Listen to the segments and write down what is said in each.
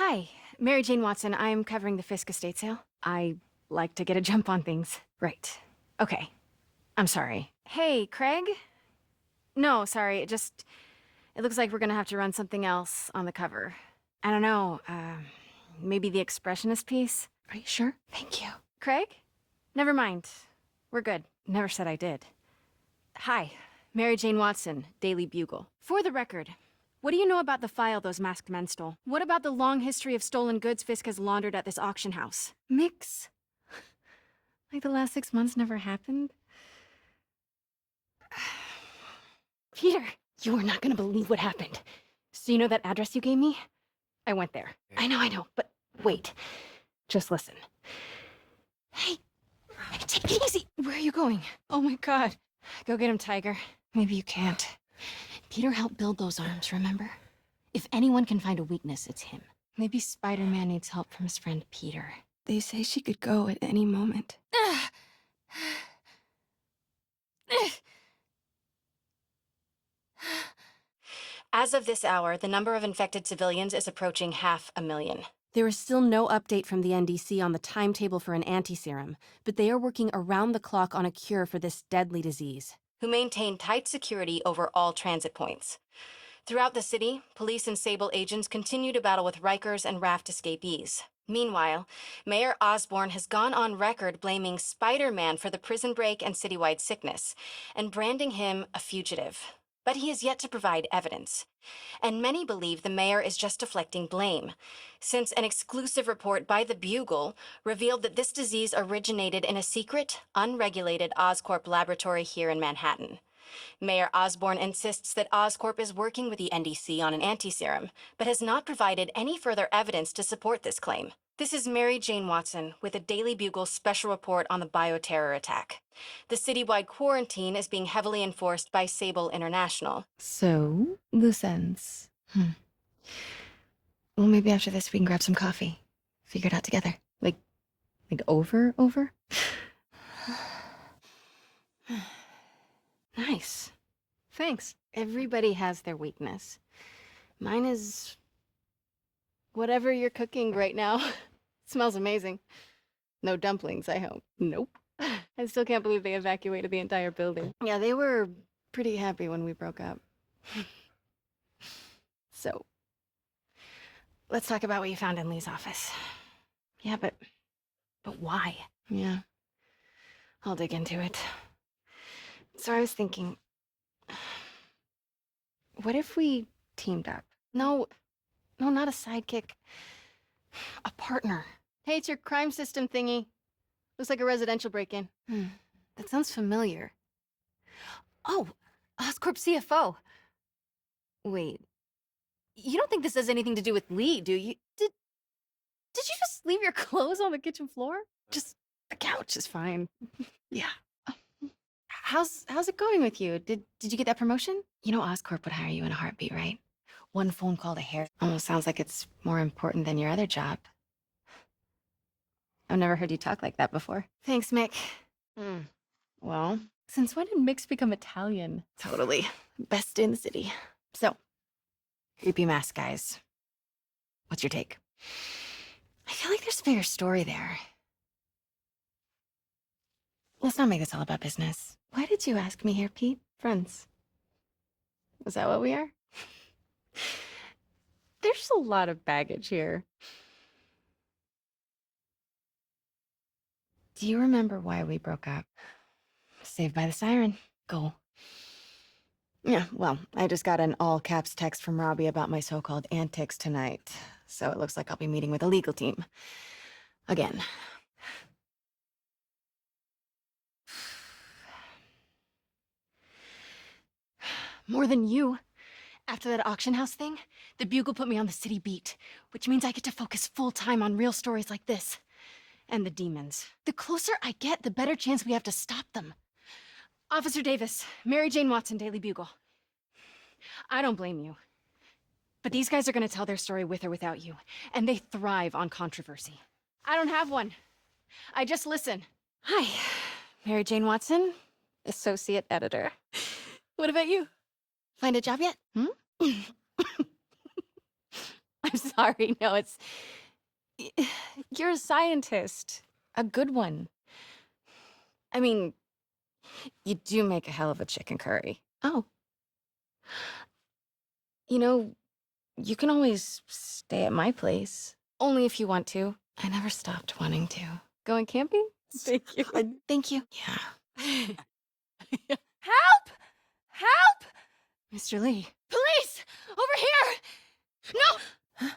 Hi, Mary Jane Watson. I'm covering the Fisk estate sale. I like to get a jump on things. Right. Okay. I'm sorry. Hey, Craig? No, sorry. It looks like we're gonna have to run something else on the cover. I don't know, maybe the expressionist piece? Are you sure? Thank you. Craig? Never mind. We're good. Never said I did. Hi, Mary Jane Watson, Daily Bugle. For the record, what do you know about the file those masked men stole? What about the long history of stolen goods Fisk has laundered at this auction house? Mix. Like the last 6 months never happened? Peter, you are not gonna believe what happened. So you know that address you gave me? I went there. I know, but wait. Just listen. Hey, take it easy. Where are you going? Oh my god. Go get him, Tiger. Maybe you can't. Peter helped build those arms, remember? If anyone can find a weakness, it's him. Maybe Spider-Man needs help from his friend Peter. They say she could go at any moment. As of this hour, the number of infected civilians is approaching 500,000. There is still no update from the NDC on the timetable for an anti-serum, but they are working around the clock on a cure for this deadly disease. Who maintain tight security over all transit points. Throughout the city, police and Sable agents continue to battle with Rikers and Raft escapees. Meanwhile, Mayor Osborn has gone on record blaming Spider-Man for the prison break and citywide sickness, and branding him a fugitive. But he has yet to provide evidence. And many believe the mayor is just deflecting blame, since an exclusive report by the Bugle revealed that this disease originated in a secret, unregulated Oscorp laboratory here in Manhattan. Mayor Osborn insists that Oscorp is working with the NDC on an anti-serum, but has not provided any further evidence to support this claim. This is Mary Jane Watson with a Daily Bugle special report on the bioterror attack. The citywide quarantine is being heavily enforced by Sable International. So, loose ends. Well, maybe after this we can grab some coffee. Figure it out together. Like over? Nice. Thanks. Everybody has their weakness. Mine is whatever you're cooking right now. Smells amazing. No dumplings, I hope. Nope. I still can't believe they evacuated the entire building. Yeah, they were pretty happy when we broke up. So, let's talk about what you found in Lee's office. Yeah, but why? Yeah, I'll dig into it. So I was thinking, what if we teamed up? No, not a sidekick. A partner. Hey, it's your crime system thingy. Looks like a residential break-in. That sounds familiar. Oh, Oscorp CFO. Wait, you don't think this has anything to do with Lee, do you? Did you just leave your clothes on the kitchen floor? Just the couch is fine. Yeah. How's it going with you? Did you get that promotion? You know Oscorp would hire you in a heartbeat, right? One phone call to hair. Almost sounds like it's more important than your other job. I've never heard you talk like that before. Thanks, Mick. Well, since when did Mix become Italian? Totally. Best in the city. So, creepy mask guys. What's your take? I feel like there's a bigger story there. Let's not make this all about business. Why did you ask me here, Pete? Friends. Is that what we are? There's a lot of baggage here. Do you remember why we broke up? Saved by the siren. Go. Yeah, well, I just got an all-caps text from Robbie about my so-called antics tonight, so it looks like I'll be meeting with the legal team. Again. More than you. After that auction house thing, the Bugle put me on the city beat, which means I get to focus full-time on real stories like this. And the demons. The closer I get, the better chance we have to stop them. Officer Davis, Mary Jane Watson, Daily Bugle. I don't blame you. But these guys are gonna tell their story with or without you, and they thrive on controversy. I don't have one. I just listen. Hi, Mary Jane Watson, Associate Editor. What about you? Find a job yet? I'm sorry, no, it's... You're a scientist. A good one. I mean, you do make a hell of a chicken curry. Oh. You know, you can always stay at my place. Only if you want to. I never stopped wanting to. Going camping? Thank you. Thank you. Yeah. Help! Help! Mr. Lee. Police! Over here! No! No!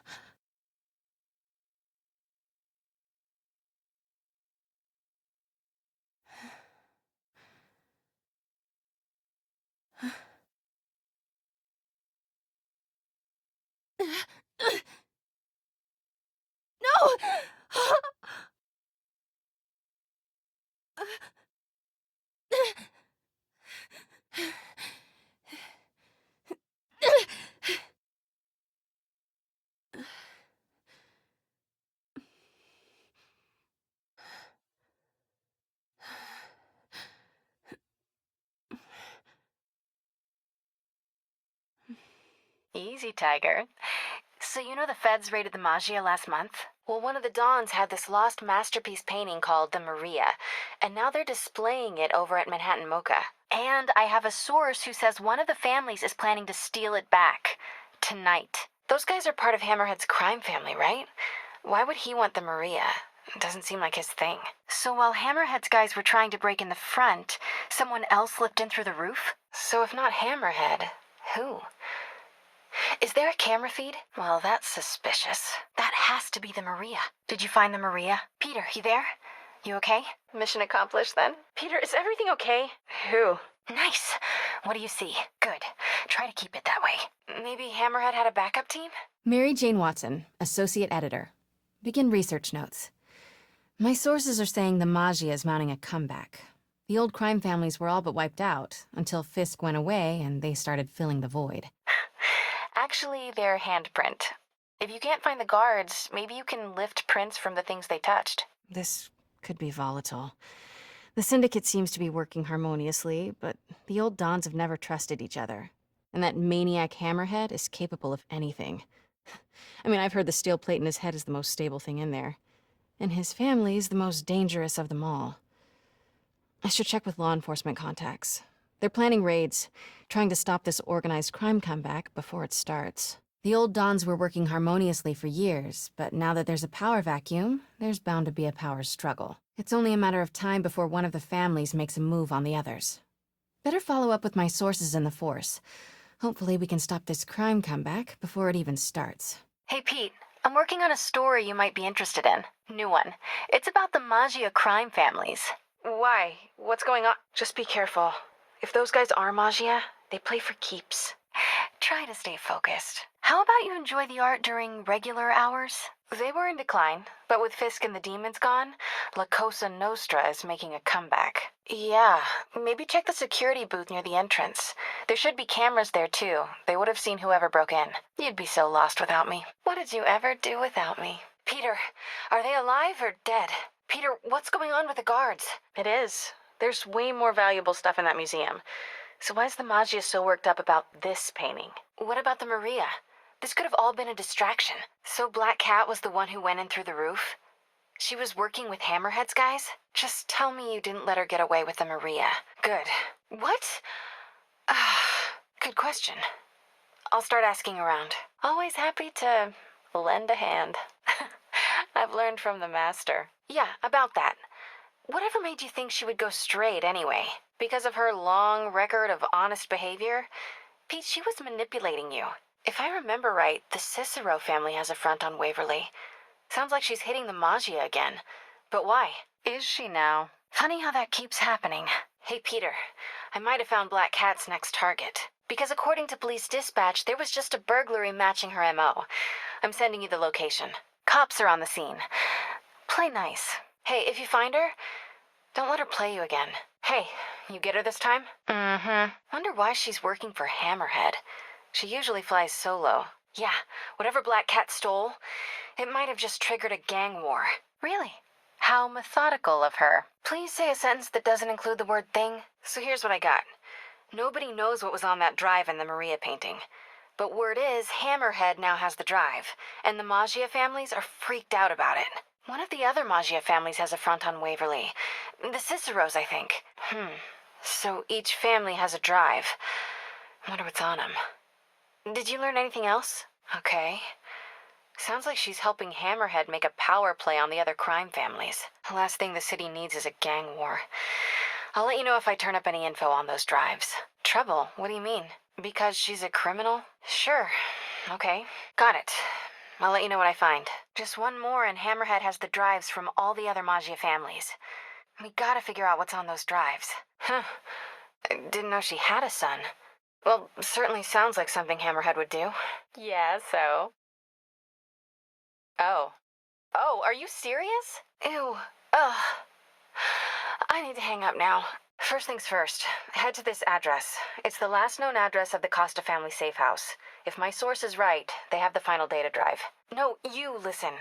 Easy, Tiger. So you know the feds raided the Maggia last month? Well, one of the Dons had this lost masterpiece painting called the Maria, and now they're displaying it over at Manhattan Mocha. And I have a source who says one of the families is planning to steal it back. Tonight. Those guys are part of Hammerhead's crime family, right? Why would he want the Maria? It doesn't seem like his thing. So while Hammerhead's guys were trying to break in the front, someone else slipped in through the roof? So if not Hammerhead, who? Is there a camera feed? Well, that's suspicious. That has to be the Maria. Did you find the Maria? Peter, you there? You okay? Mission accomplished then? Peter, is everything okay? Who? Nice. What do you see? Good. Try to keep it that way. Maybe Hammerhead had a backup team? Mary Jane Watson, Associate Editor. Begin research notes. My sources are saying the Maggia is mounting a comeback. The old crime families were all but wiped out, until Fisk went away and they started filling the void. Actually, they're handprint. If you can't find the guards, maybe you can lift prints from the things they touched. This could be volatile. The Syndicate seems to be working harmoniously, but the old Dons have never trusted each other. And that maniac Hammerhead is capable of anything. I mean, I've heard the steel plate in his head is the most stable thing in there. And his family's the most dangerous of them all. I should check with law enforcement contacts. They're planning raids, trying to stop this organized crime comeback before it starts. The old Dons were working harmoniously for years, but now that there's a power vacuum, there's bound to be a power struggle. It's only a matter of time before one of the families makes a move on the others. Better follow up with my sources in the Force. Hopefully we can stop this crime comeback before it even starts. Hey, Pete. I'm working on a story you might be interested in. New one. It's about the Maggia crime families. Why? What's going on? Just be careful. If those guys are Maggia, they play for keeps. Try to stay focused. How about you enjoy the art during regular hours? They were in decline, but with Fisk and the demons gone, La Cosa Nostra is making a comeback. Yeah, maybe check the security booth near the entrance. There should be cameras there too. They would have seen whoever broke in. You'd be so lost without me. What did you ever do without me? Peter, are they alive or dead? Peter, what's going on with the guards? It is. There's way more valuable stuff in that museum. So why is the Maggia so worked up about this painting? What about the Maria? This could have all been a distraction. So Black Cat was the one who went in through the roof? She was working with Hammerhead's guys? Just tell me you didn't let her get away with the Maria. Good. What? Good question. I'll start asking around. Always happy to lend a hand. I've learned from the master. Yeah, about that. Whatever made you think she would go straight anyway? Because of her long record of honest behavior? Pete, she was manipulating you. If I remember right, the Cicero family has a front on Waverly. Sounds like she's hitting the Maggia again. But why? Is she now? Funny how that keeps happening. Hey, Peter, I might have found Black Cat's next target. Because according to police dispatch, there was just a burglary matching her MO. I'm sending you the location. Cops are on the scene. Play nice. Hey, if you find her, don't let her play you again. Hey, you get her this time? Mm-hmm. Wonder why she's working for Hammerhead. She usually flies solo. Yeah, whatever Black Cat stole, it might have just triggered a gang war. Really? How methodical of her. Please say a sentence that doesn't include the word thing. So here's what I got. Nobody knows what was on that drive in the Maria painting. But word is, Hammerhead now has the drive, and the Maggia families are freaked out about it. One of the other Maggia families has a front on Waverly. The Ciceros, I think. So each family has a drive. Wonder what's on them. Did you learn anything else? Okay. Sounds like she's helping Hammerhead make a power play on the other crime families. The last thing the city needs is a gang war. I'll let you know if I turn up any info on those drives. Trouble? What do you mean? Because she's a criminal? Sure. Okay. Got it. I'll let you know what I find. Just one more and Hammerhead has the drives from all the other Maggia families. We gotta figure out what's on those drives. Huh. I didn't know she had a son. Well, certainly sounds like something Hammerhead would do. Yeah, so? Oh. Oh, are you serious? Ew. Ugh. I need to hang up now. First things first, head to this address. It's the last known address of the Costa family safe house. If my source is right, they have the final data drive. No, you listen.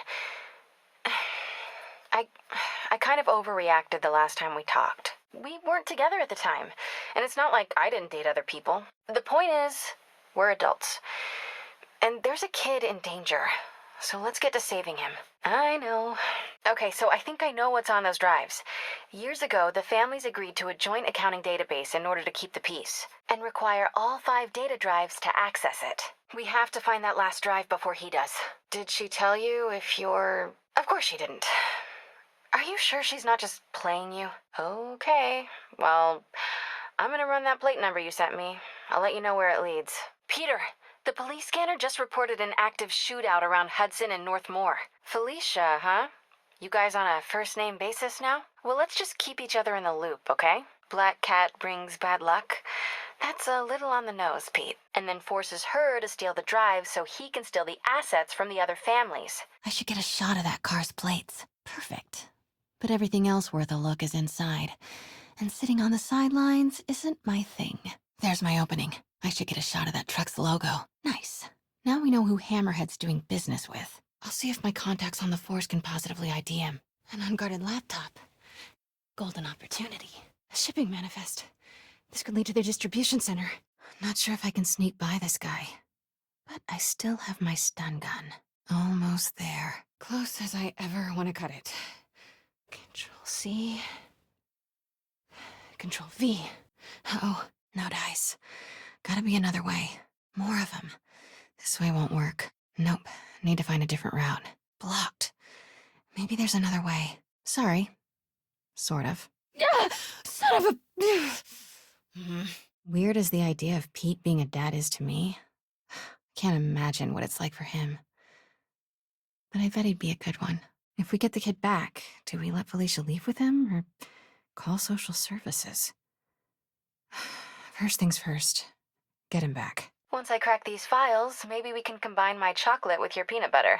I kind of overreacted the last time we talked. We weren't together at the time, and it's not like I didn't date other people. The point is, we're adults. And there's a kid in danger. So let's get to saving him. I know. Okay, so I think I know what's on those drives. Years ago, the families agreed to a joint accounting database in order to keep the peace, and require all 5 data drives to access it. We have to find that last drive before he does. Did she tell you if you're... Of course she didn't. Are you sure she's not just playing you? Okay, well, I'm gonna run that plate number you sent me. I'll let you know where it leads. Peter! The police scanner just reported an active shootout around Hudson and North Moore. Felicia, huh? You guys on a first-name basis now? Well, let's just keep each other in the loop, okay? Black cat brings bad luck. That's a little on the nose, Pete. And then forces her to steal the drive so he can steal the assets from the other families. I should get a shot of that car's plates. Perfect. But everything else worth a look is inside. And sitting on the sidelines isn't my thing. There's my opening. I should get a shot of that truck's logo. Nice. Now we know who Hammerhead's doing business with. I'll see if my contacts on the force can positively ID him. An unguarded laptop. Golden opportunity. A shipping manifest. This could lead to their distribution center. Not sure if I can sneak by this guy. But I still have my stun gun. Almost there. Close as I ever want to cut it. Control-C. Control-V. Uh-oh, no dice. Gotta be another way. More of them. This way won't work. Nope. Need to find a different route. Blocked. Maybe there's another way. Sorry. Sort of. Son of a... Weird as the idea of Pete being a dad is to me, can't imagine what it's like for him. But I bet he'd be a good one. If we get the kid back, do we let Felicia leave with him, or call social services? First things first. Get him back. Once I crack these files, maybe we can combine my chocolate with your peanut butter.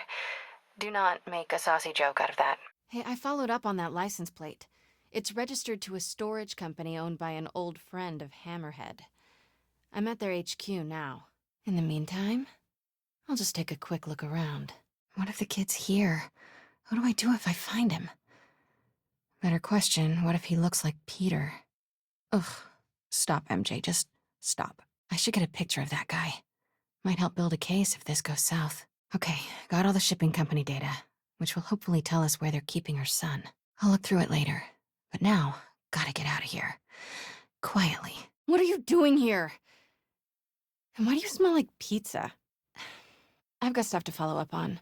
Do not make a saucy joke out of that. Hey, I followed up on that license plate. It's registered to a storage company owned by an old friend of Hammerhead. I'm at their HQ now. In the meantime, I'll just take a quick look around. What if the kid's here? What do I do if I find him? Better question, what if he looks like Peter? Ugh. Stop, MJ, just stop. I should get a picture of that guy. Might help build a case if this goes south. Okay, got all the shipping company data, which will hopefully tell us where they're keeping her son. I'll look through it later. But now, gotta get out of here. Quietly. What are you doing here? And why do you smell like pizza? I've got stuff to follow up on.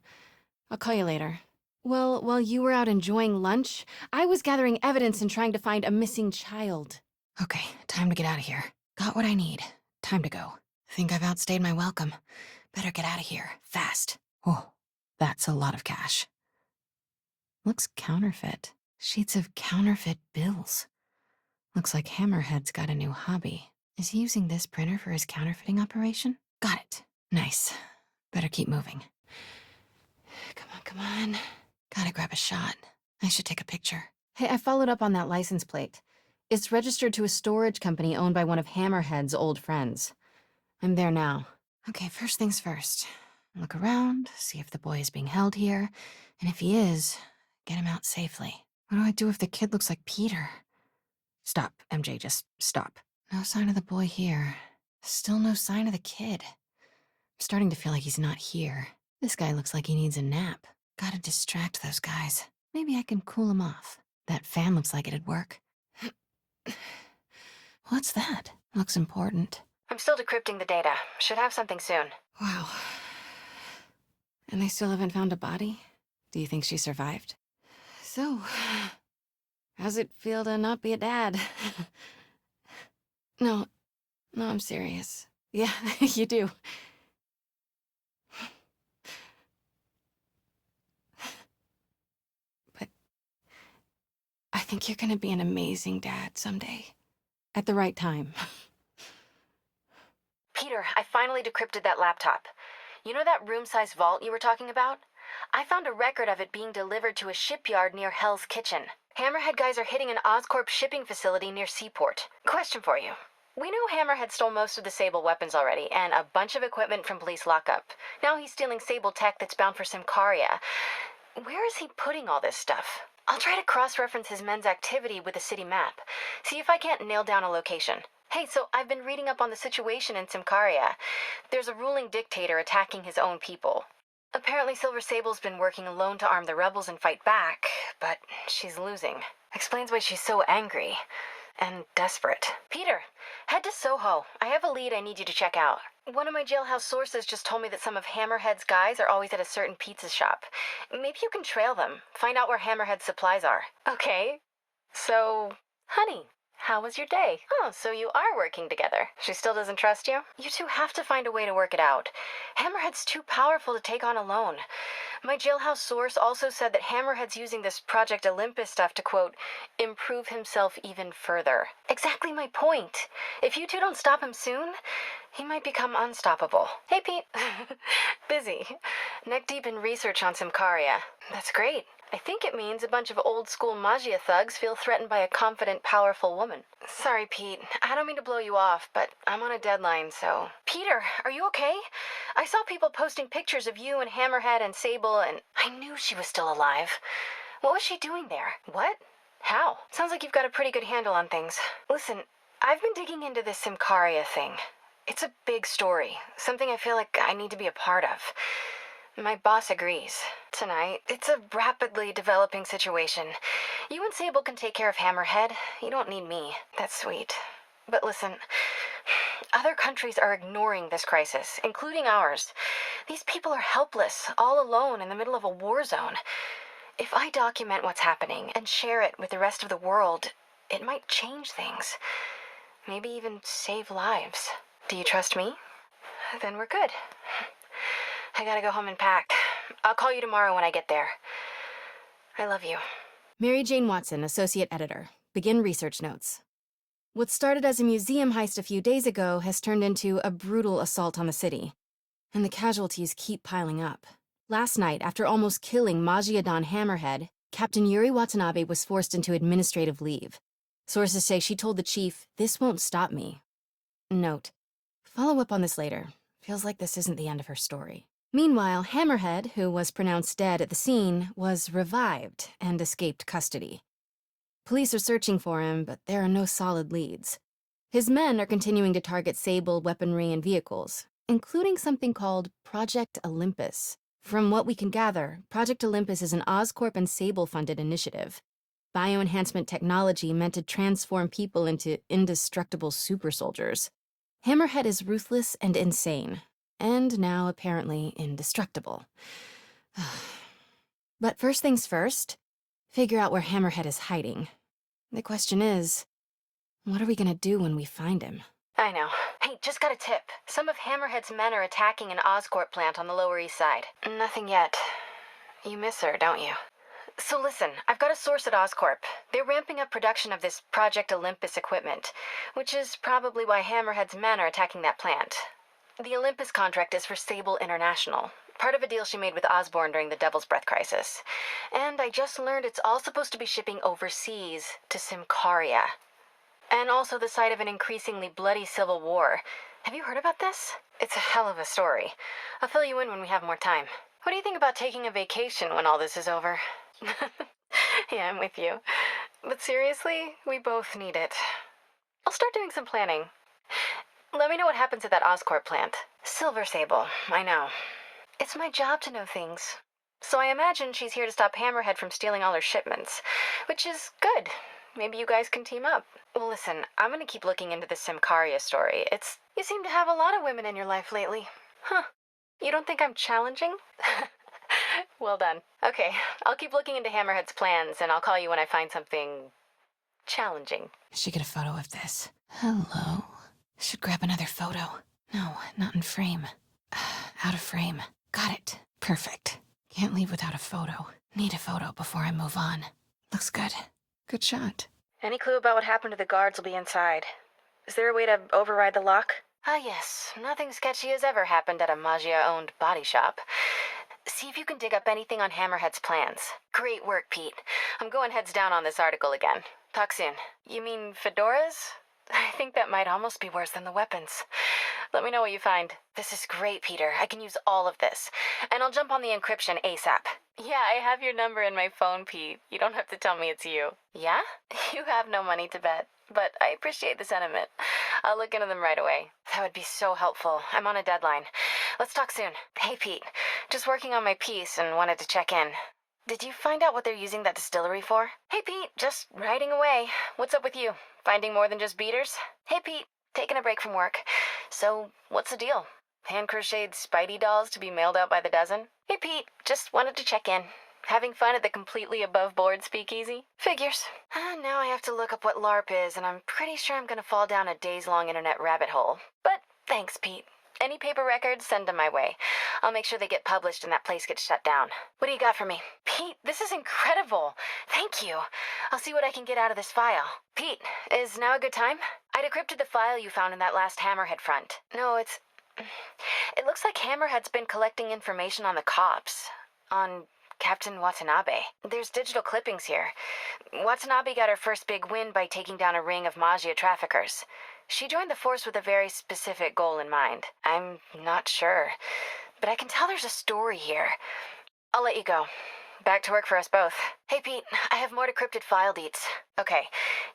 I'll call you later. Well, while you were out enjoying lunch, I was gathering evidence and trying to find a missing child. Okay, time to get out of here. Got what I need. Time to go. Think I've outstayed my welcome. Better get out of here, fast. Oh, that's a lot of cash. Looks counterfeit. Sheets of counterfeit bills. Looks like Hammerhead's got a new hobby. Is he using this printer for his counterfeiting operation? Got it. Nice. Better keep moving. Come on, come on. Gotta grab a shot. I should take a picture. Hey, I followed up on that license plate. It's registered to a storage company owned by one of Hammerhead's old friends. I'm there now. Okay, first things first. Look around, see if the boy is being held here, and if he is, get him out safely. What do I do if the kid looks like Peter? Stop, MJ, just stop. No sign of the boy here. Still no sign of the kid. Starting to feel like he's not here. This guy looks like he needs a nap. Gotta distract those guys. Maybe I can cool him off. That fan looks like it'd work. What's that? Looks important. I'm still decrypting the data. Should have something soon. Wow. And they still haven't found a body? Do you think she survived? So, how's it feel to not be a dad? No, I'm serious. Yeah, you do. But I think you're gonna be an amazing dad someday. At the right time. Peter, I finally decrypted that laptop. You know that room-sized vault you were talking about? I found a record of it being delivered to a shipyard near Hell's Kitchen. Hammerhead guys are hitting an Oscorp shipping facility near Seaport. Question for you. We know Hammerhead stole most of the Sable weapons already, and a bunch of equipment from police lockup. Now he's stealing Sable tech that's bound for Symkaria. Where is he putting all this stuff? I'll try to cross-reference his men's activity with the city map. See if I can't nail down a location. Hey, so I've been reading up on the situation in Symkaria. There's a ruling dictator attacking his own people. Apparently Silver Sable's been working alone to arm the rebels and fight back, but she's losing. Explains why she's so angry and desperate. Peter, head to Soho. I have a lead I need you to check out. One of my jailhouse sources just told me that some of Hammerhead's guys are always at a certain pizza shop. Maybe you can trail them, find out where Hammerhead's supplies are. Okay. So, honey, how was your day? Oh, so you are working together. She still doesn't trust you? You two have to find a way to work it out. Hammerhead's too powerful to take on alone. My jailhouse source also said that Hammerhead's using this Project Olympus stuff to, quote, improve himself even further. Exactly my point. If you two don't stop him soon, he might become unstoppable. Hey, Pete. Busy. Neck deep in research on Symkaria. That's great. I think it means a bunch of old-school Magia thugs feel threatened by a confident, powerful woman. Sorry, Pete. I don't mean to blow you off, but I'm on a deadline, so... Peter, are you okay? I saw people posting pictures of you and Hammerhead and Sable, and I knew she was still alive. What was she doing there? What? How? Sounds like you've got a pretty good handle on things. Listen, I've been digging into this Symkaria thing. It's a big story, something I feel like I need to be a part of. My boss agrees. Tonight, it's a rapidly developing situation. You and Sable can take care of Hammerhead. You don't need me. That's sweet. But listen, other countries are ignoring this crisis, including ours. These people are helpless, all alone in the middle of a war zone. If I document what's happening and share it with the rest of the world, it might change things. Maybe even save lives. Do you trust me? Then we're good. I gotta go home and pack. I'll call you tomorrow when I get there. I love you. Mary Jane Watson, Associate Editor. Begin research notes. What started as a museum heist a few days ago has turned into a brutal assault on the city. And the casualties keep piling up. Last night, after almost killing Magia-don Hammerhead, Captain Yuri Watanabe was forced into administrative leave. Sources say she told the chief, "This won't stop me." Note, follow up on this later. Feels like this isn't the end of her story. Meanwhile, Hammerhead, who was pronounced dead at the scene, was revived and escaped custody. Police are searching for him, but there are no solid leads. His men are continuing to target Sable weaponry and vehicles, including something called Project Olympus. From what we can gather, Project Olympus is an Oscorp and Sable-funded initiative. Bioenhancement technology meant to transform people into indestructible super soldiers. Hammerhead is ruthless and insane, and now apparently indestructible. But first things first, figure out where Hammerhead is hiding. The question is, what are we gonna do when we find him? I know. Hey, just got a tip. Some of Hammerhead's men are attacking an Oscorp plant on the Lower East Side. Nothing yet. You miss her, don't you? So listen, I've got a source at Oscorp. They're ramping up production of this Project Olympus equipment, which is probably why Hammerhead's men are attacking that plant. The Olympus contract is for Sable International, part of a deal she made with Osborn during the Devil's Breath crisis. And I just learned it's all supposed to be shipping overseas to Symkaria. And also the site of an increasingly bloody civil war. Have you heard about this? It's a hell of a story. I'll fill you in when we have more time. What do you think about taking a vacation when all this is over? Yeah, I'm with you. But seriously, we both need it. I'll start doing some planning. Let me know what happens at that Oscorp plant. Silver Sable, I know. It's my job to know things. So I imagine she's here to stop Hammerhead from stealing all her shipments, which is good. Maybe you guys can team up. Well, listen, I'm gonna keep looking into this Symkaria story. You seem to have a lot of women in your life lately. Huh. You don't think I'm challenging? Well done. Okay, I'll keep looking into Hammerhead's plans, and I'll call you when I find something challenging. I should get a photo of this. Hello. Should grab another photo. No, not in frame. Out of frame. Got it. Perfect. Can't leave without a photo. Need a photo before I move on. Looks good. Good shot. Any clue about what happened to the guards will be inside. Is there a way to override the lock? Ah, yes. Nothing sketchy has ever happened at a Magia-owned body shop. See if you can dig up anything on Hammerhead's plans. Great work, Pete. I'm going heads down on this article again. Talk soon. You mean fedoras? I think that might almost be worse than the weapons. Let me know what you find. This is great, Peter. I can use all of this. And I'll jump on the encryption ASAP. Yeah, I have your number in my phone, Pete. You don't have to tell me it's you. Yeah? You have no money to bet, but I appreciate the sentiment. I'll look into them right away. That would be so helpful. I'm on a deadline. Let's talk soon. Hey, Pete. Just working on my piece and wanted to check in. Did you find out what they're using that distillery for? Hey, Pete. Just writing away. What's up with you? Finding more than just beaters? Hey, Pete. Taking a break from work. So, what's the deal? Hand-crocheted Spidey dolls to be mailed out by the dozen? Hey, Pete. Just wanted to check in. Having fun at the completely above-board speakeasy? Figures. Now I have to look up what LARP is, and I'm pretty sure I'm gonna fall down a days-long internet rabbit hole. But thanks, Pete. Any paper records, send them my way. I'll make sure they get published and that place gets shut down. What do you got for me? Pete, this is incredible. Thank you. I'll see what I can get out of this file. Pete, is now a good time? I decrypted the file you found in that last Hammerhead front. No, it looks like Hammerhead's been collecting information on the cops. On Captain Watanabe. There's digital clippings here. Watanabe got her first big win by taking down a ring of Magia traffickers. She joined the force with a very specific goal in mind. I'm not sure, but I can tell there's a story here. I'll let you go. Back to work for us both. Hey, Pete, I have more decrypted file deets. Okay,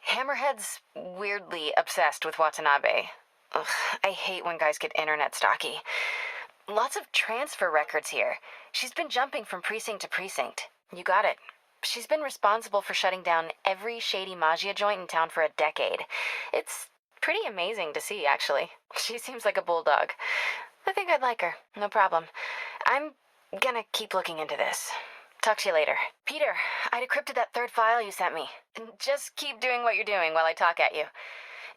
Hammerhead's weirdly obsessed with Watanabe. Ugh, I hate when guys get internet stocky. Lots of transfer records here. She's been jumping from precinct to precinct. You got it. She's been responsible for shutting down every shady Magia joint in town for a decade. It's pretty amazing to see, actually. She seems like a bulldog. I think I'd like her. No problem. I'm gonna keep looking into this. Talk to you later. Peter, I decrypted that third file you sent me. Just keep doing what you're doing while I talk at you.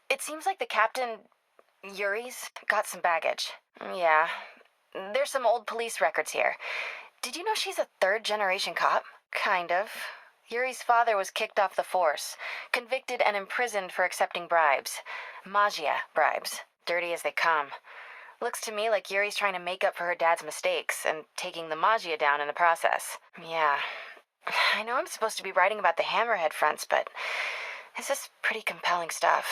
It seems like the captain, Yuri's, got some baggage. Yeah. There's some old police records here. Did you know she's a third-generation cop? Kind of. Yuri's father was kicked off the force, convicted and imprisoned for accepting bribes. Magia bribes. Dirty as they come. Looks to me like Yuri's trying to make up for her dad's mistakes and taking the Magia down in the process. Yeah. I know I'm supposed to be writing about the Hammerhead fronts, but this is pretty compelling stuff.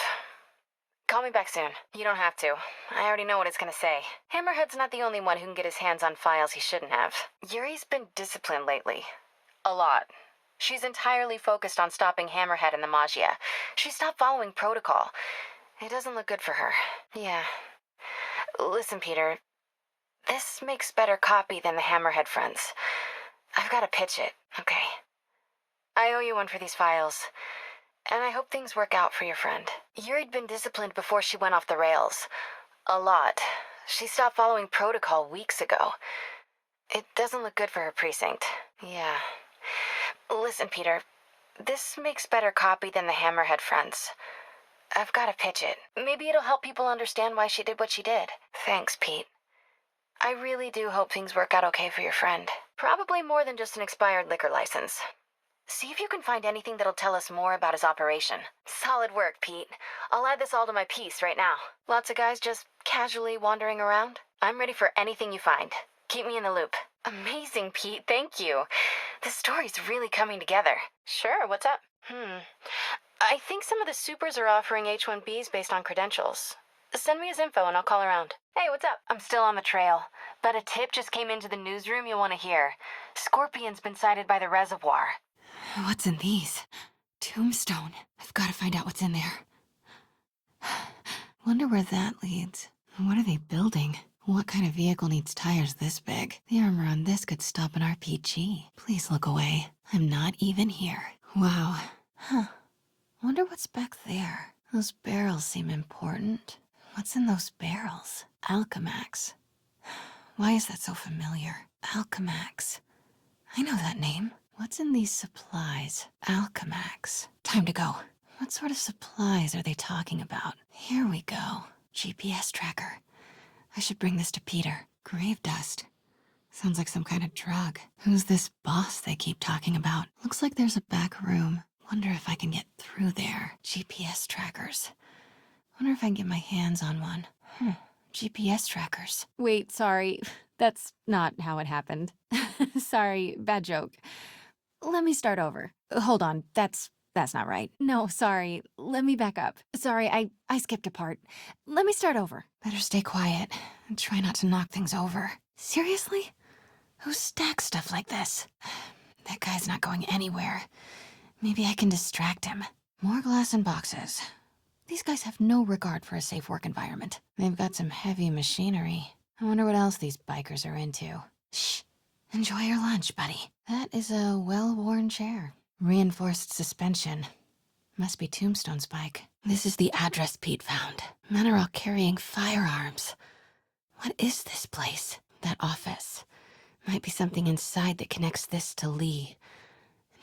Call me back soon. You don't have to. I already know what it's gonna say. Hammerhead's not the only one who can get his hands on files he shouldn't have. Yuri's been disciplined lately. A lot. She's entirely focused on stopping Hammerhead and the Magia. She stopped following protocol. It doesn't look good for her. Yeah. Listen, Peter. This makes better copy than the Hammerhead fronts. I've gotta pitch it, okay? I owe you one for these files. And I hope things work out for your friend. Yuri'd been disciplined before she went off the rails. A lot. She stopped following protocol weeks ago. It doesn't look good for her precinct. Yeah. Listen, Peter. This makes better copy than the Hammerhead fronts. I've got to pitch it. Maybe it'll help people understand why she did what she did. Thanks, Pete. I really do hope things work out okay for your friend. Probably more than just an expired liquor license. See if you can find anything that'll tell us more about his operation. Solid work, Pete. I'll add this all to my piece right now. Lots of guys just casually wandering around. I'm ready for anything you find. Keep me in the loop. Amazing, Pete. Thank you. This story's really coming together. Sure, what's up? I think some of the supers are offering H-1Bs based on credentials. Send me his info and I'll call around. Hey, what's up? I'm still on the trail, but a tip just came into the newsroom you'll want to hear. Scorpion's been sighted by the reservoir. What's in these? Tombstone. I've got to find out what's in there. Wonder where that leads. What are they building? What kind of vehicle needs tires this big? The armor on this could stop an RPG. Please look away. I'm not even here. Wow. Huh. Wonder what's back there. Those barrels seem important. What's in those barrels? Alchemax. Why is that so familiar? Alchemax. I know that name. What's in these supplies? Alchemax. Time to go. What sort of supplies are they talking about? Here we go. GPS tracker. I should bring this to Peter. Grave dust. Sounds like some kind of drug. Who's this boss they keep talking about? Looks like there's a back room. Wonder if I can get through there. GPS trackers. Wonder if I can get my hands on one. GPS trackers. Wait, sorry. That's not how it happened. Sorry, bad joke. Let me start over. Hold on, that's not right. No, sorry. Let me back up. Sorry, I skipped a part. Let me start over. Better stay quiet and try not to knock things over. Seriously? Who stacks stuff like this? That guy's not going anywhere. Maybe I can distract him. More glass and boxes. These guys have no regard for a safe work environment. They've got some heavy machinery. I wonder what else these bikers are into. Shh. Enjoy your lunch, buddy. That is a well-worn chair. Reinforced suspension. Must be Tombstone's bike. This is the address Pete found. Men are all carrying firearms. What is this place? That office. Might be something inside that connects this to Lee.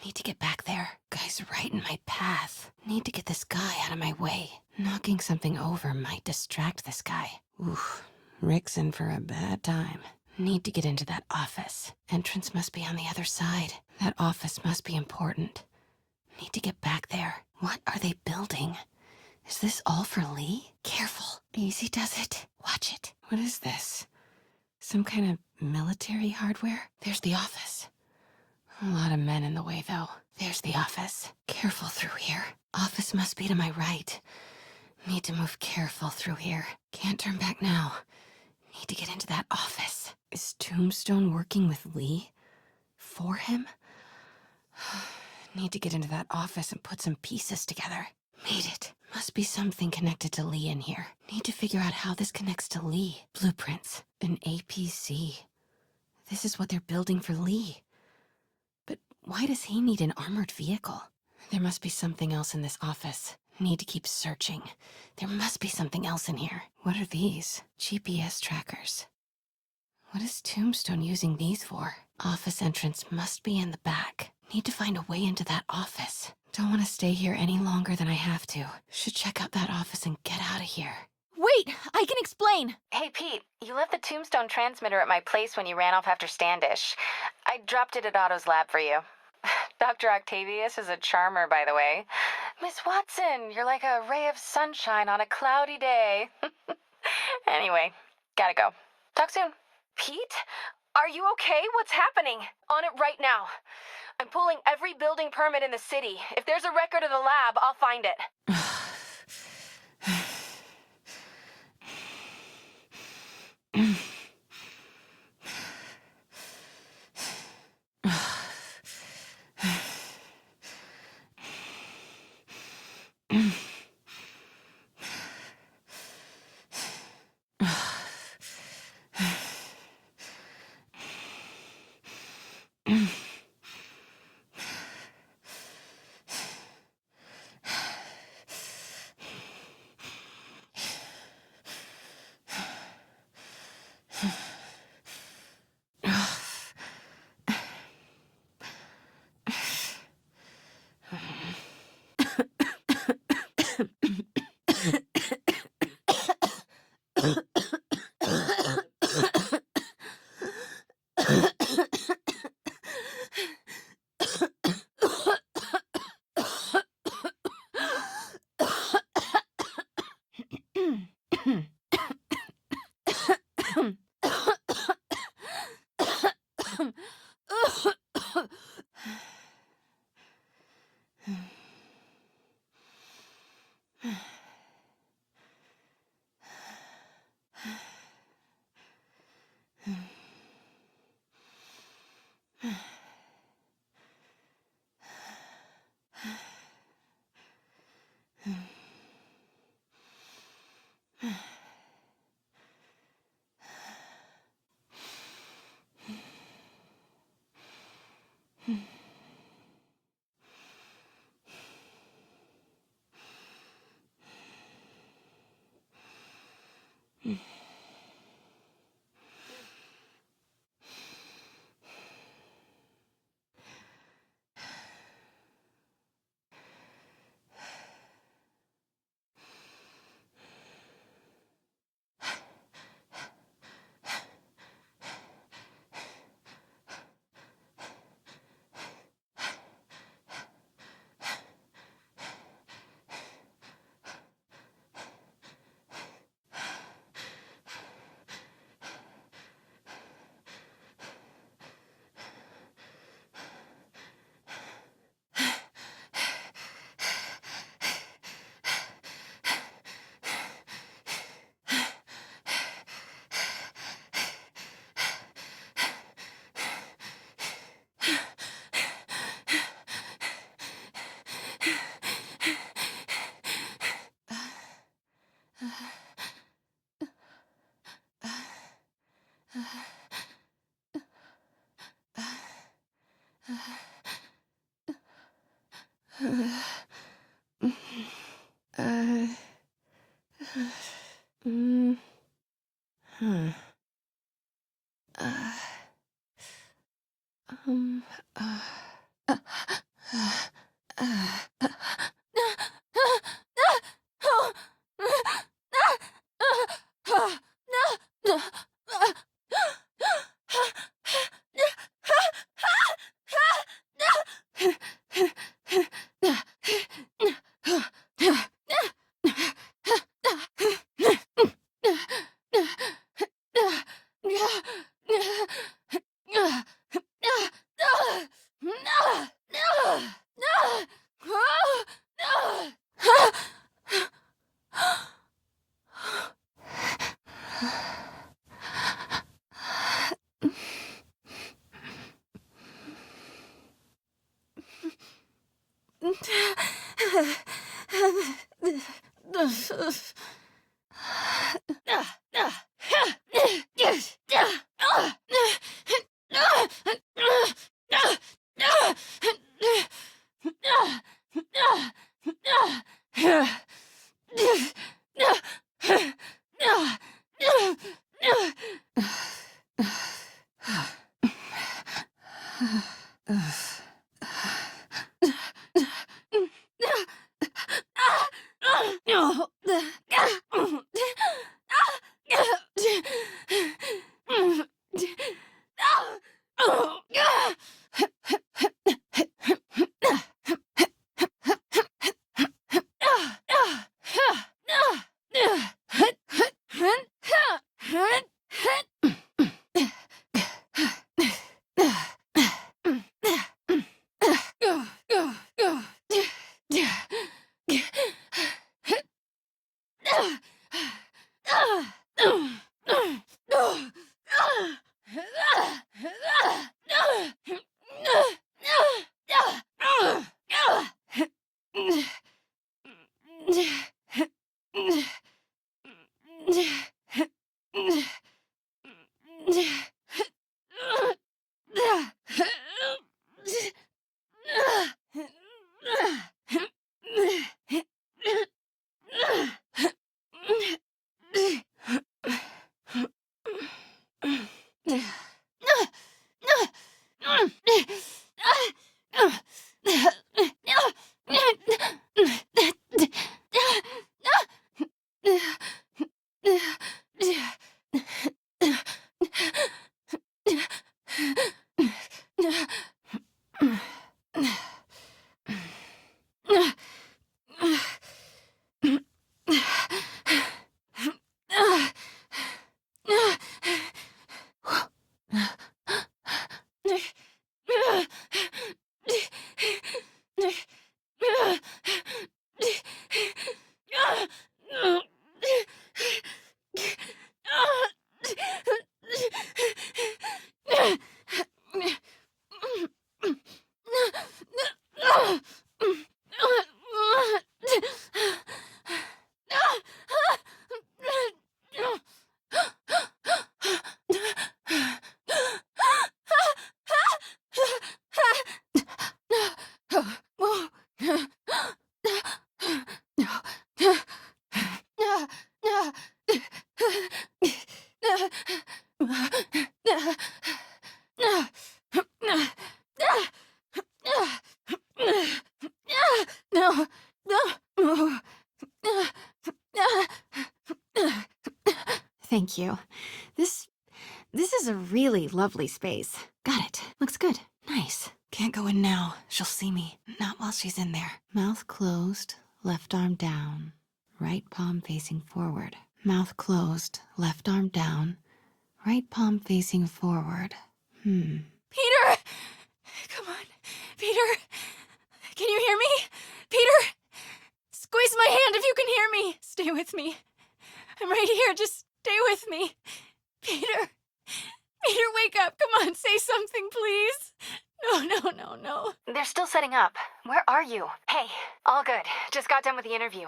Need to get back there. Guy's right in my path. Need to get this guy out of my way. Knocking something over might distract this guy. Oof. Rick's in for a bad time. Need to get into that office. Entrance must be on the other side. That office must be important. Need to get back there. What are they building? Is this all for Lee? Careful. Easy does it. Watch it. What is this? Some kind of military hardware? There's the office. A lot of men in the way, though. There's the office. Careful through here. Office must be to my right. Need to move careful through here. Can't turn back now. Need to get into that office. Is Tombstone working with Lee? For him? Need to get into that office and put some pieces together. Made it. Must be something connected to Lee in here. Need to figure out how this connects to Lee. Blueprints. An APC. This is what they're building for Lee. But why does he need an armored vehicle? There must be something else in this office. Need to keep searching. There must be something else in here. What are these? GPS trackers. What is Tombstone using these for? Office entrance must be in the back. Need to find a way into that office. Don't want to stay here any longer than I have to. Should check out that office and get out of here. Wait! I can explain! Hey, Pete. You left the Tombstone transmitter at my place when you ran off after Standish. I dropped it at Otto's lab for you. Dr. Octavius is a charmer, by the way. Miss Watson, you're like a ray of sunshine on a cloudy day. Anyway, gotta go. Talk soon. Pete? Are you okay? What's happening? On it right now. I'm pulling every building permit in the city. If there's a record of the lab, I'll find it. Thank you. This is a really lovely space. Got it. Looks good. Nice. Can't go in now. She'll see me. Not while she's in there. Mouth closed, left arm down, right palm facing forward. Mouth closed, left arm down, right palm facing forward. Peter! Come on. Peter! Can you hear me? Peter! Squeeze my hand if you can hear me. Stay with me. I'm right here. Just stay with me. Peter! Peter, wake up. Come on, say something, please. No. They're still setting up. Where are you? Hey, all good. Just got done with the interview.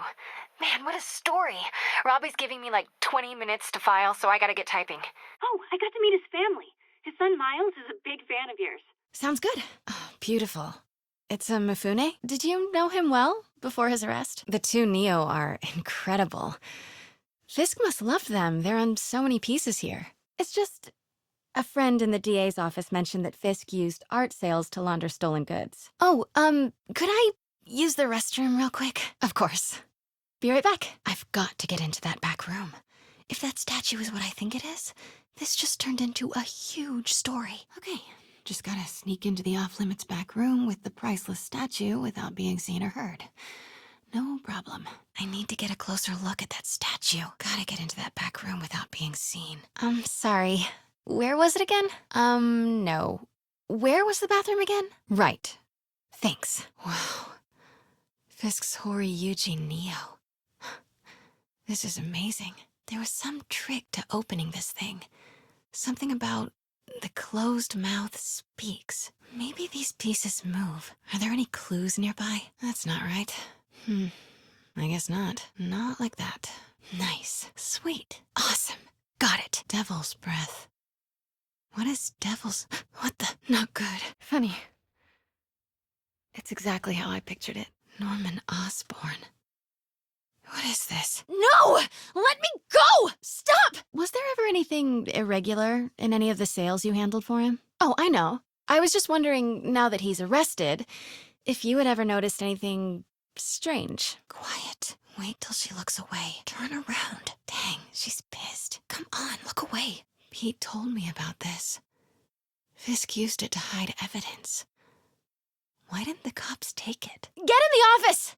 Man, what a story. Robbie's giving me like 20 minutes to file, so I gotta get typing. Oh, I got to meet his family. His son Miles is a big fan of yours. Sounds good. Oh, beautiful. It's a Mifune? Did you know him well before his arrest? The two Neo are incredible. Fisk must love them. They're on so many pieces here. It's just... a friend in the DA's office mentioned that Fisk used art sales to launder stolen goods. Oh, could I use the restroom real quick? Of course. Be right back. I've got to get into that back room. If that statue is what I think it is, this just turned into a huge story. Okay, just gotta sneak into the off-limits back room with the priceless statue without being seen or heard. No problem. I need to get a closer look at that statue. Gotta get into that back room without being seen. Sorry. Where was it again? No. Where was the bathroom again? Right. Thanks. Wow. Fisk's Horiyuji Neo. This is amazing. There was some trick to opening this thing. Something about the closed mouth speaks. Maybe these pieces move. Are there any clues nearby? That's not right. I guess not. Not like that. Nice. Sweet. Awesome. Got it. Devil's breath. What is devil's... What the... Not good. Funny. It's exactly how I pictured it. Norman Osborn. What is this? No! Let me go! Stop! Was there ever anything irregular in any of the sales you handled for him? Oh, I know. I was just wondering, now that he's arrested, if you had ever noticed anything strange. Quiet. Wait till she looks away. Turn around. Dang, she's pissed. Come on, look away. Pete told me about this. Fisk used it to hide evidence. Why didn't the cops take it? Get in the office!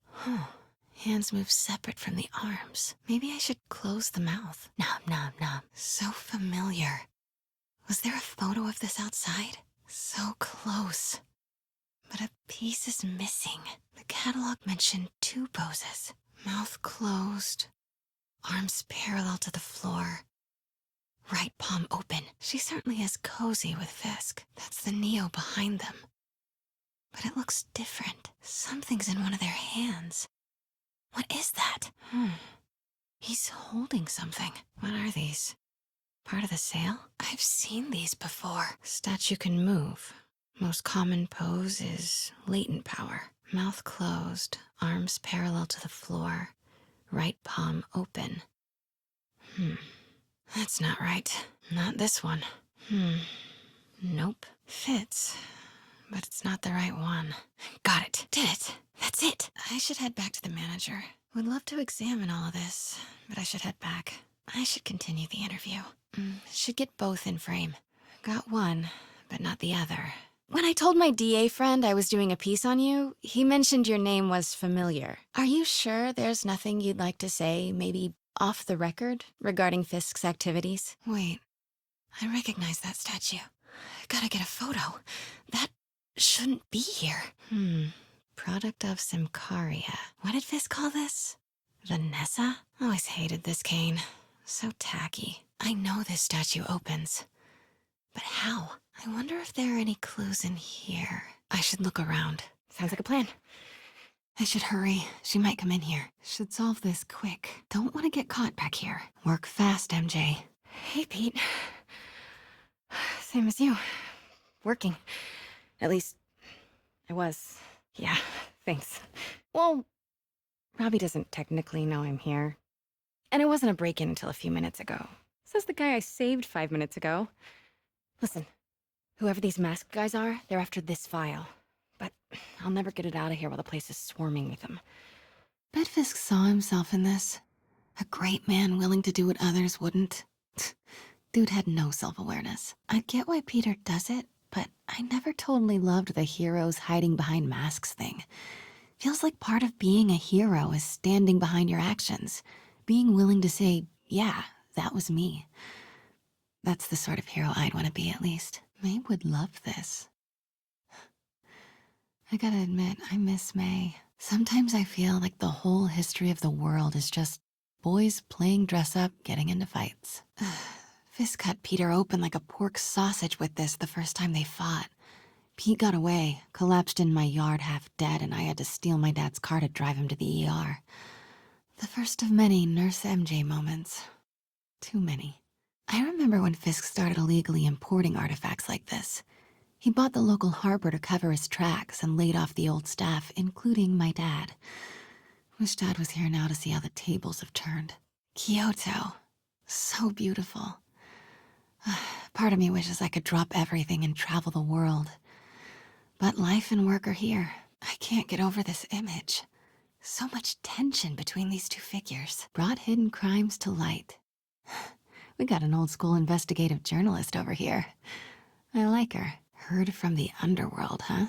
Hands move separate from the arms. Maybe I should close the mouth. Nom. So familiar. Was there a photo of this outside? So close. But a piece is missing. The catalog mentioned 2 poses. Mouth closed. Arms parallel to the floor. Right palm open. She certainly is cozy with Fisk. That's the Neo behind them. But it looks different. Something's in one of their hands. What is that? He's holding something. What are these? Part of the sale? I've seen these before. Statue can move. Most common pose is latent power. Mouth closed, arms parallel to the floor, right palm open. That's not right. Not this one. Nope. Fits, but it's not the right one. Got it. Did it. That's it. I should head back to the manager. Would love to examine all of this, but I should head back. I should continue the interview. Should get both in frame. Got one, but not the other. When I told my DA friend I was doing a piece on you, he mentioned your name was familiar. Are you sure there's nothing you'd like to say, maybe off the record, regarding Fisk's activities? Wait, I recognize that statue. Gotta get a photo. That shouldn't be here. Product of Symkaria. What did Fisk call this? Vanessa? Always hated this cane. So tacky. I know this statue opens. But how? I wonder if there are any clues in here. I should look around. Sounds like a plan. I should hurry. She might come in here. Should solve this quick. Don't want to get caught back here. Work fast, MJ. Hey, Pete. Same as you. Working. At least, I was. Yeah, thanks. Well, Robbie doesn't technically know I'm here. And it wasn't a break-in until a few minutes ago. Says the guy I saved 5 minutes ago. Listen, whoever these masked guys are, they're after this file. But I'll never get it out of here while the place is swarming with them. Bet Fisk saw himself in this. A great man willing to do what others wouldn't. Dude had no self-awareness. I get why Peter does it, but I never totally loved the heroes hiding behind masks thing. Feels like part of being a hero is standing behind your actions, being willing to say, yeah, that was me. That's the sort of hero I'd want to be, at least. May would love this. I gotta admit, I miss May. Sometimes I feel like the whole history of the world is just boys playing dress-up, getting into fights. Fisk cut Peter open like a pork sausage with this the first time they fought. Pete got away, collapsed in my yard half dead, and I had to steal my dad's car to drive him to the ER. The first of many Nurse MJ moments. Too many. I remember when Fisk started illegally importing artifacts like this. He bought the local harbor to cover his tracks and laid off the old staff, including my dad. Wish Dad was here now to see how the tables have turned. Kyoto. So beautiful. Part of me wishes I could drop everything and travel the world. But life and work are here. I can't get over this image. So much tension between these two figures. Brought hidden crimes to light. We got an old school investigative journalist over here. I like her. Heard from the underworld, huh?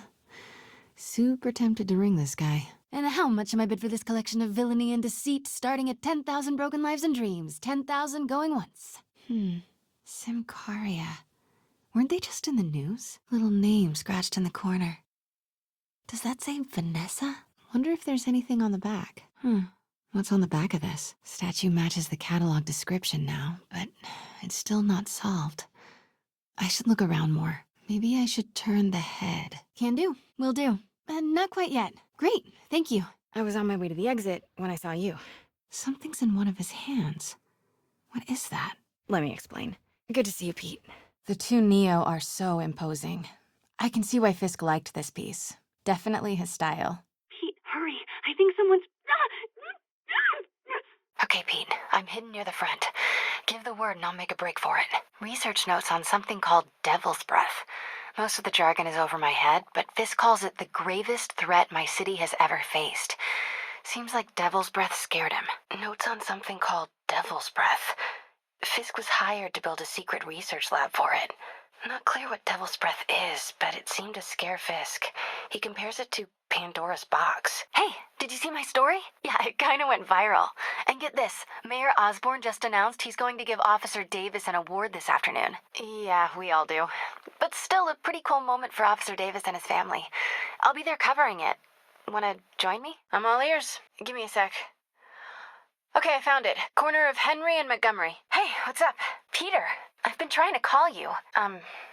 Super tempted to ring this guy. And how much am I bid for this collection of villainy and deceit, starting at 10,000 broken lives and dreams, 10,000 going once? Symkaria. Weren't they just in the news? Little name scratched in the corner. Does that say Vanessa? Wonder if there's anything on the back. What's on the back of this? Statue matches the catalog description now, but it's still not solved. I should look around more. Maybe I should turn the head. Can do. Will do. Not quite yet. Great. Thank you. I was on my way to the exit when I saw you. Something's in one of his hands. What is that? Let me explain. Good to see you, Pete. The two Neo are so imposing. I can see why Fisk liked this piece. Definitely his style. Pete, hurry. I think someone's... Okay, Pete. I'm hidden near the front. Give the word and I'll make a break for it. Research notes on something called Devil's Breath. Most of the jargon is over my head, but Fisk calls it the gravest threat my city has ever faced. Seems like Devil's Breath scared him. Notes on something called Devil's Breath. Fisk was hired to build a secret research lab for it. Not clear what Devil's Breath is, but it seemed to scare Fisk. He compares it to Pandora's box. Hey, did you see my story? Yeah, it kinda went viral. And get this, Mayor Osborne just announced he's going to give Officer Davis an award this afternoon. Yeah, we all do. But still a pretty cool moment for Officer Davis and his family. I'll be there covering it. Wanna join me? I'm all ears. Give me a sec. Okay, I found it. Corner of Henry and Montgomery. Hey, what's up? Peter, I've been trying to call you.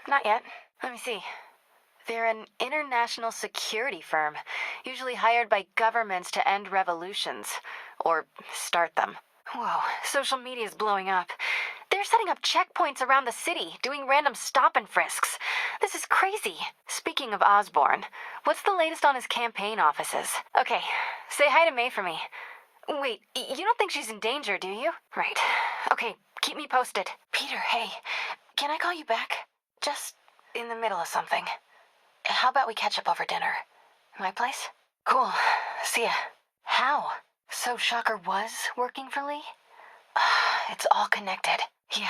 Not yet. Let me see. They're an international security firm, usually hired by governments to end revolutions. Or start them. Whoa, social media's blowing up. They're setting up checkpoints around the city, doing random stop and frisks. This is crazy. Speaking of Osborne, what's the latest on his campaign offices? Okay, say hi to May for me. Wait, you don't think she's in danger, do you? Right. Okay, keep me posted. Peter, hey, can I call you back? Just in the middle of something. How about we catch up over dinner? My place? Cool. See ya. How? So Shocker was working for Lee? It's all connected. Yeah.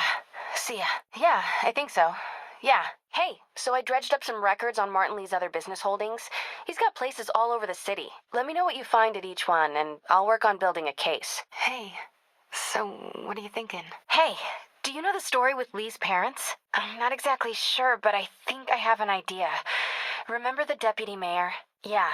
See ya. Yeah, I think so. Yeah. Hey, so I dredged up some records on Martin Lee's other business holdings. He's got places all over the city. Let me know what you find at each one, and I'll work on building a case. Hey, so what are you thinking? Hey, do you know the story with Lee's parents? I'm not exactly sure, but I think I have an idea. Remember the deputy mayor? Yeah.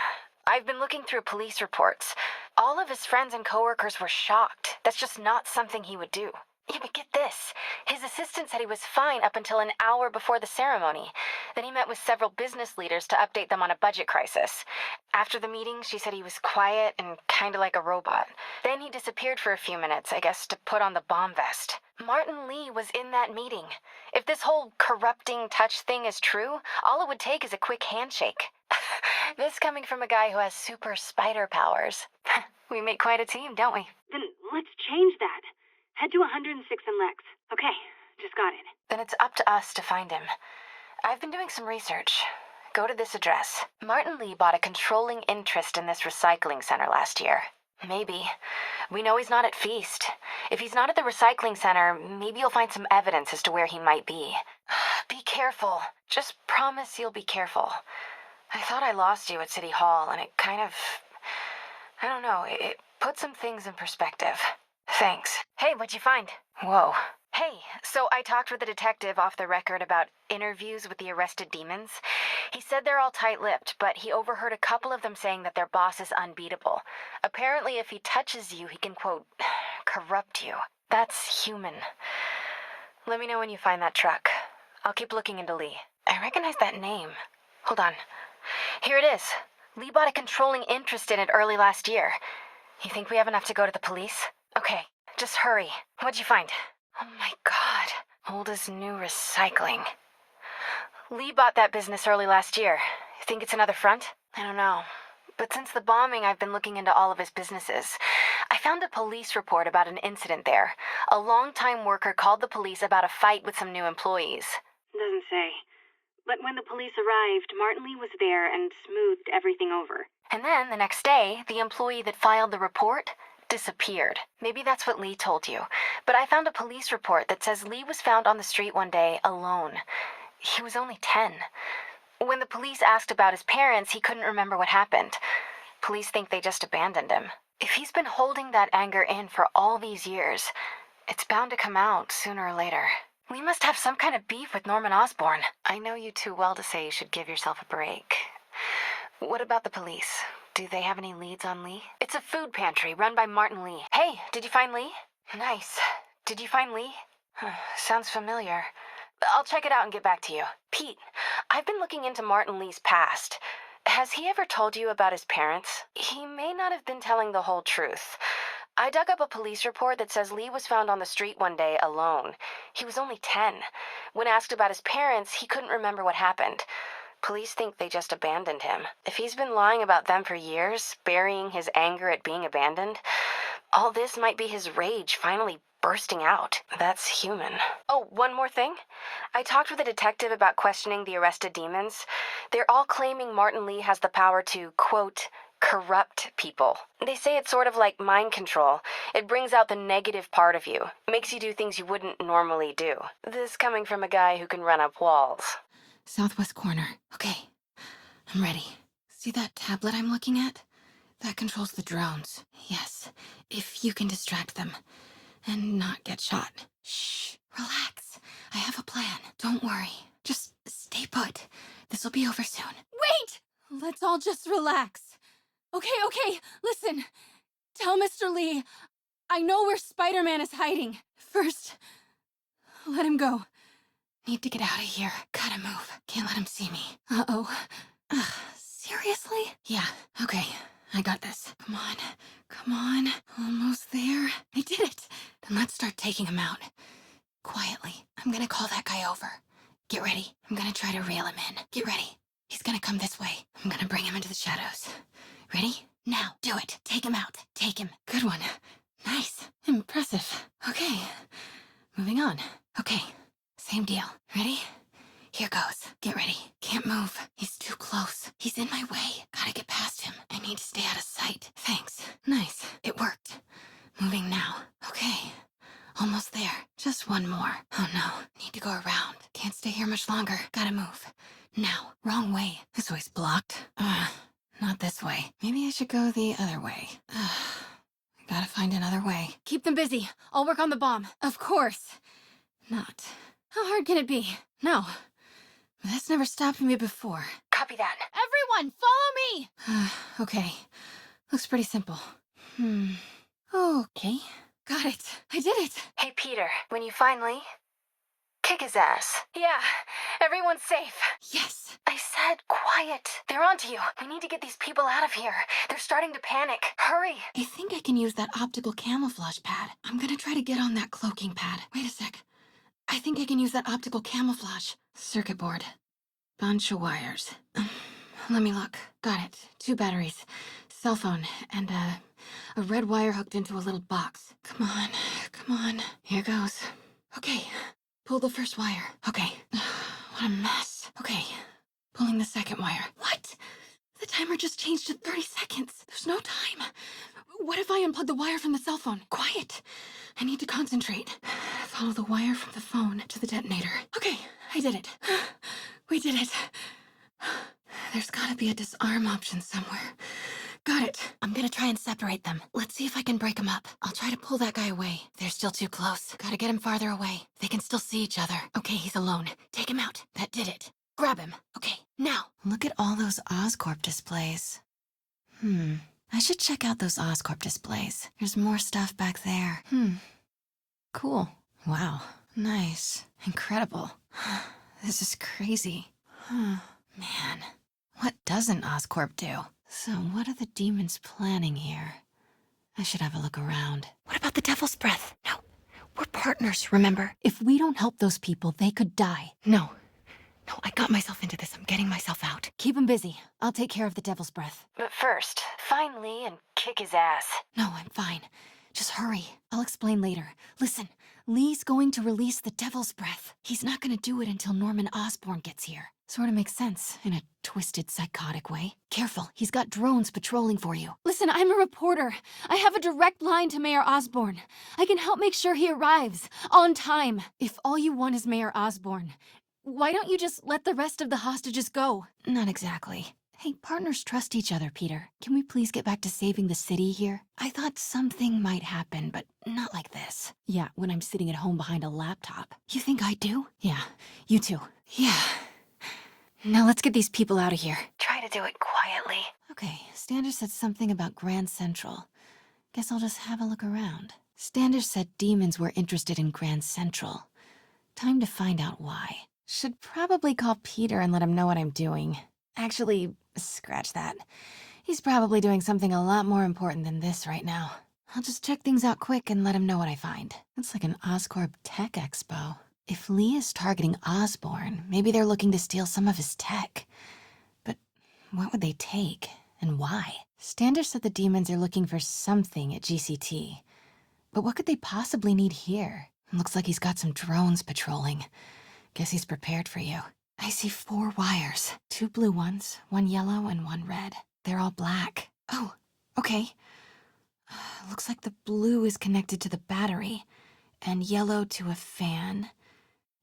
I've been looking through police reports. All of his friends and coworkers were shocked. That's just not something he would do. Yeah, but get this. His assistant said he was fine up until an hour before the ceremony. Then he met with several business leaders to update them on a budget crisis. After the meeting, she said he was quiet and kind of like a robot. Then he disappeared for a few minutes, I guess, to put on the bomb vest. Martin Lee was in that meeting. If this whole corrupting touch thing is true, all it would take is a quick handshake. This coming from a guy who has super spider powers. We make quite a team, don't we? Then let's change that. Head to 106 and Lex. Okay, just got it. Then it's up to us to find him. I've been doing some research. Go to this address. Martin Lee bought a controlling interest in this recycling center last year. Maybe. We know he's not at Feast. If he's not at the recycling center, maybe you'll find some evidence as to where he might be. Be careful. Just promise you'll be careful. I thought I lost you at City Hall, and it kind of... I don't know, it put some things in perspective. Thanks. Hey, what'd you find? Whoa. Hey, so I talked with a detective off the record about interviews with the arrested demons. He said they're all tight-lipped, but he overheard a couple of them saying that their boss is unbeatable. Apparently, if he touches you, he can, quote, corrupt you. That's human. Let me know when you find that truck. I'll keep looking into Lee. I recognize that name. Hold on. Here it is. Lee bought a controlling interest in it early last year. You think we have enough to go to the police? Okay, just hurry. What'd you find? Oh my god. Old as new recycling. Lee bought that business early last year. You think it's another front? I don't know. But since the bombing, I've been looking into all of his businesses. I found a police report about an incident there. A longtime worker called the police about a fight with some new employees. Doesn't say. But when the police arrived, Martin Lee was there and smoothed everything over. And then, the next day, the employee that filed the report disappeared. Maybe that's what Lee told you. But I found a police report that says Lee was found on the street one day, alone. He was only 10. When the police asked about his parents, he couldn't remember what happened. Police think they just abandoned him. If he's been holding that anger in for all these years, it's bound to come out sooner or later. Lee must have some kind of beef with Norman Osborn. I know you too well to say you should give yourself a break. What about the police? Do they have any leads on Lee? It's a food pantry run by Martin Lee. Hey, did you find Lee? Nice. Did you find Lee? Sounds familiar. I'll check it out and get back to you. Pete, I've been looking into Martin Lee's past. Has he ever told you about his parents? He may not have been telling the whole truth. I dug up a police report that says Lee was found on the street one day alone. He was only 10. When asked about his parents, he couldn't remember what happened. Police think they just abandoned him. If he's been lying about them for years, burying his anger at being abandoned, all this might be his rage finally bursting out. That's human. Oh, one more thing. I talked with a detective about questioning the arrested demons. They're all claiming Martin Lee has the power to, quote, corrupt people. They say it's sort of like mind control. It brings out the negative part of you, makes you do things you wouldn't normally do. This coming from a guy who can run up walls. Southwest corner. Okay, I'm ready. See that tablet I'm looking at? That controls the drones. Yes, if you can distract them and not get shot. Shh, relax. I have a plan. Don't worry. Just stay put. This'll be over soon. Wait! Let's all just relax. Okay, listen. Tell Mr. Lee, I know where Spider-Man is hiding. First, let him go. Need to get out of here. Gotta move. Can't let him see me. Uh-oh. Seriously? Yeah, okay. I got this. Come on. Almost there. I did it. Then let's start taking him out. Quietly. I'm gonna call that guy over. Get ready. I'm gonna try to reel him in. Get ready. He's gonna come this way. I'm gonna bring him into the shadows. Ready? Now, do it. Take him out. Take him. Good one. Nice. Impressive. Okay. Moving on. Okay. Same deal. Ready? Here goes. Get ready. Can't move. He's too close. He's in my way. Gotta get past him. I need to stay out of sight. Thanks. Nice. It worked. Moving now. Okay. Almost there. Just one more. Oh no. Need to go around. Can't stay here much longer. Gotta move. Now. Wrong way. This way's blocked. Not this way. Maybe I should go the other way. I gotta find another way. Keep them busy. I'll work on the bomb. Of course. Not. How hard can it be? No. That's never stopped me before. Copy that. Everyone, follow me! Okay. Looks pretty simple. Okay. Got it. I did it. Hey, Peter, when you finally... kick his ass. Yeah, everyone's safe. Yes. I said quiet. They're onto you. We need to get these people out of here. They're starting to panic. Hurry. I think I can use that optical camouflage pad. I'm gonna try to get on that cloaking pad. Wait a sec. I think I can use that optical camouflage. Circuit board. Bunch of wires. Let me look. Got it. 2 batteries. Cell phone. And, a red wire hooked into a little box. Come on. Here goes. Okay. Pull the first wire. Okay. What a mess. Okay. Pulling the second wire. What? The timer just changed to 30 seconds. There's no time. What if I unplug the wire from the cell phone? Quiet! I need to concentrate. Follow the wire from the phone to the detonator. Okay, I did it. We did it. There's gotta be a disarm option somewhere. Got it. I'm gonna try and separate them. Let's see if I can break them up. I'll try to pull that guy away. They're still too close. Gotta get him farther away. They can still see each other. Okay, he's alone. Take him out. That did it. Grab him. Okay, now. Look at all those Oscorp displays. I should check out those Oscorp displays. There's more stuff back there. Cool. Wow. Nice. Incredible. This is crazy. Man. What doesn't Oscorp do? So what are the demons planning here? I should have a look around. What about the Devil's Breath? No. We're partners, remember? If we don't help those people, they could die. No, I got myself into this. I'm getting myself out. Keep him busy. I'll take care of the Devil's Breath. But first, find Lee and kick his ass. No, I'm fine. Just hurry. I'll explain later. Listen, Lee's going to release the Devil's Breath. He's not gonna do it until Norman Osborn gets here. Sort of makes sense, in a twisted, psychotic way. Careful, he's got drones patrolling for you. Listen, I'm a reporter. I have a direct line to Mayor Osborn. I can help make sure he arrives, on time. If all you want is Mayor Osborn, why don't you just let the rest of the hostages go? Not exactly. Hey, partners trust each other, Peter. Can we please get back to saving the city here? I thought something might happen, but not like this. Yeah, when I'm sitting at home behind a laptop. You think I do? Yeah, you too. Yeah. Now let's get these people out of here. Try to do it quietly. Okay, Standish said something about Grand Central. Guess I'll just have a look around. Standish said demons were interested in Grand Central. Time to find out why. Should probably call Peter and let him know what I'm doing. Actually, scratch that. He's probably doing something a lot more important than this right now. I'll just check things out quick and let him know what I find. It's like an Oscorp Tech Expo. If Lee is targeting Osborn, maybe they're looking to steal some of his tech. But what would they take, and why? Standish said the demons are looking for something at GCT. But what could they possibly need here? Looks like he's got some drones patrolling. Guess he's prepared for you. I see 4 wires. 2 blue ones, 1 yellow, and 1 red. They're all black. Oh, okay. Looks like the blue is connected to the battery, and yellow to a fan.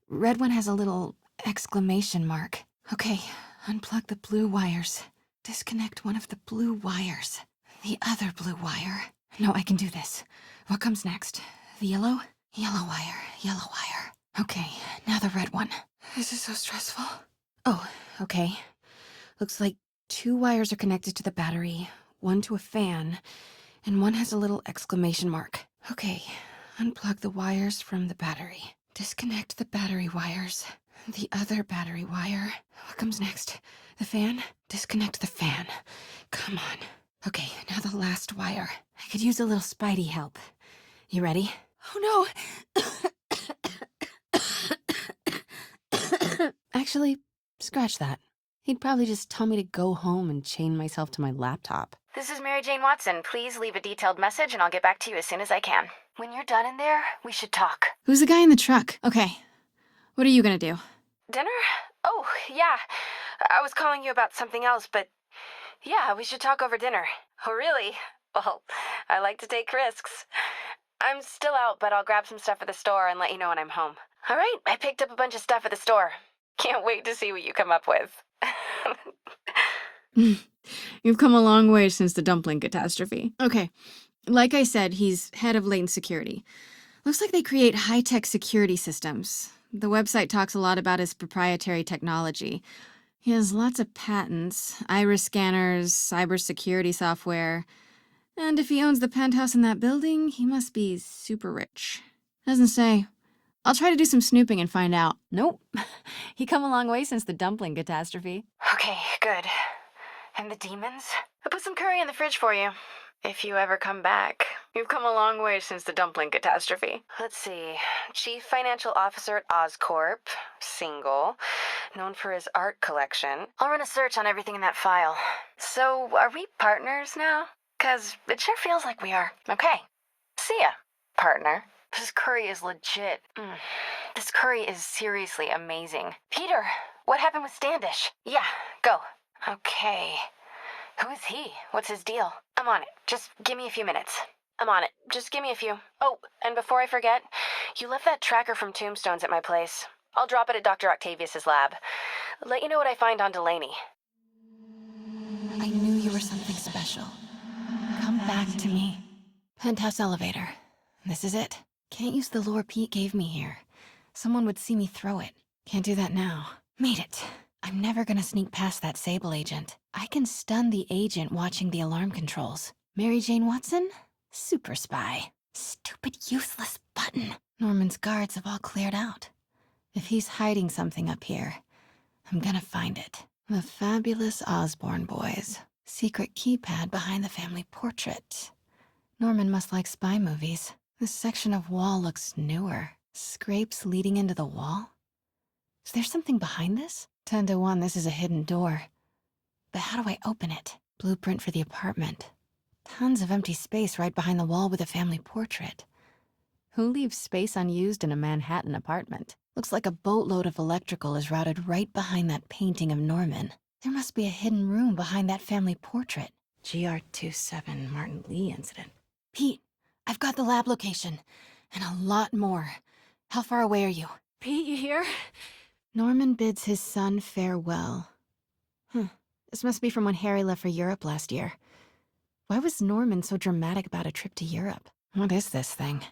Red one has a little exclamation mark. Okay, unplug the blue wires. Disconnect one of the blue wires. The other blue wire. No, I can do this. What comes next? The yellow? Yellow wire, yellow wire. Okay, now the red one. This is so stressful. Oh, okay. Looks like 2 wires are connected to the battery, 1 to a fan, and 1 has a little exclamation mark. Okay, unplug the wires from the battery. Disconnect the battery wires. The other battery wire. What comes next? The fan? Disconnect the fan. Come on. Okay, now the last wire. I could use a little Spidey help. You ready? Oh no! Actually, scratch that. He'd probably just tell me to go home and chain myself to my laptop. This is Mary Jane Watson. Please leave a detailed message and I'll get back to you as soon as I can. When you're done in there, we should talk. Who's the guy in the truck? Okay. What are you gonna do? Dinner? Oh, yeah. I was calling you about something else, but yeah, we should talk over dinner. Oh, really? Well, I like to take risks. I'm still out, but I'll grab some stuff at the store and let you know when I'm home. All right, I picked up a bunch of stuff at the store. Can't wait to see what you come up with. You've come a long way since the dumpling catastrophe. Okay, like I said, he's head of latent security. Looks like they create high-tech security systems. The website talks a lot about his proprietary technology. He has lots of patents, iris scanners, cybersecurity software. And if he owns the penthouse in that building, he must be super rich. Doesn't say. I'll try to do some snooping and find out. Nope. He come a long way since the dumpling catastrophe. Okay, good. And the demons? I put some curry in the fridge for you. If you ever come back. You've come a long way since the dumpling catastrophe. Let's see. Chief Financial Officer at Oscorp. Single. Known for his art collection. I'll run a search on everything in that file. So, are we partners now? 'Cause it sure feels like we are. Okay. See ya, partner. This curry is legit. This curry is seriously amazing. Peter, what happened with Standish? Yeah, go. Okay. Who is he? What's his deal? I'm on it. Just give me a few minutes. I'm on it. Just give me a few. Oh, and before I forget, you left that tracker from Tombstones at my place. I'll drop it at Dr. Octavius's lab. Let you know what I find on Delaney. I knew you were something special. Come back to me. Penthouse elevator. This is it. Can't use the lure Pete gave me here. Someone would see me throw it. Can't do that now. Made it. I'm never gonna sneak past that Sable agent. I can stun the agent watching the alarm controls. Mary Jane Watson? Super spy. Stupid, useless button. Norman's guards have all cleared out. If he's hiding something up here, I'm gonna find it. The fabulous Osborne boys. Secret keypad behind the family portrait. Norman must like spy movies. This section of wall looks newer. Scrapes leading into the wall? Is there something behind this? 10 to 1, this is a hidden door. But how do I open it? Blueprint for the apartment. Tons of empty space right behind the wall with a family portrait. Who leaves space unused in a Manhattan apartment? Looks like a boatload of electrical is routed right behind that painting of Norman. There must be a hidden room behind that family portrait. GR27 Martin Lee incident. Pete, I've got the lab location. And a lot more. How far away are you? Pete, you here? Norman bids his son farewell. This must be from when Harry left for Europe last year. Why was Norman so dramatic about a trip to Europe? What is this thing?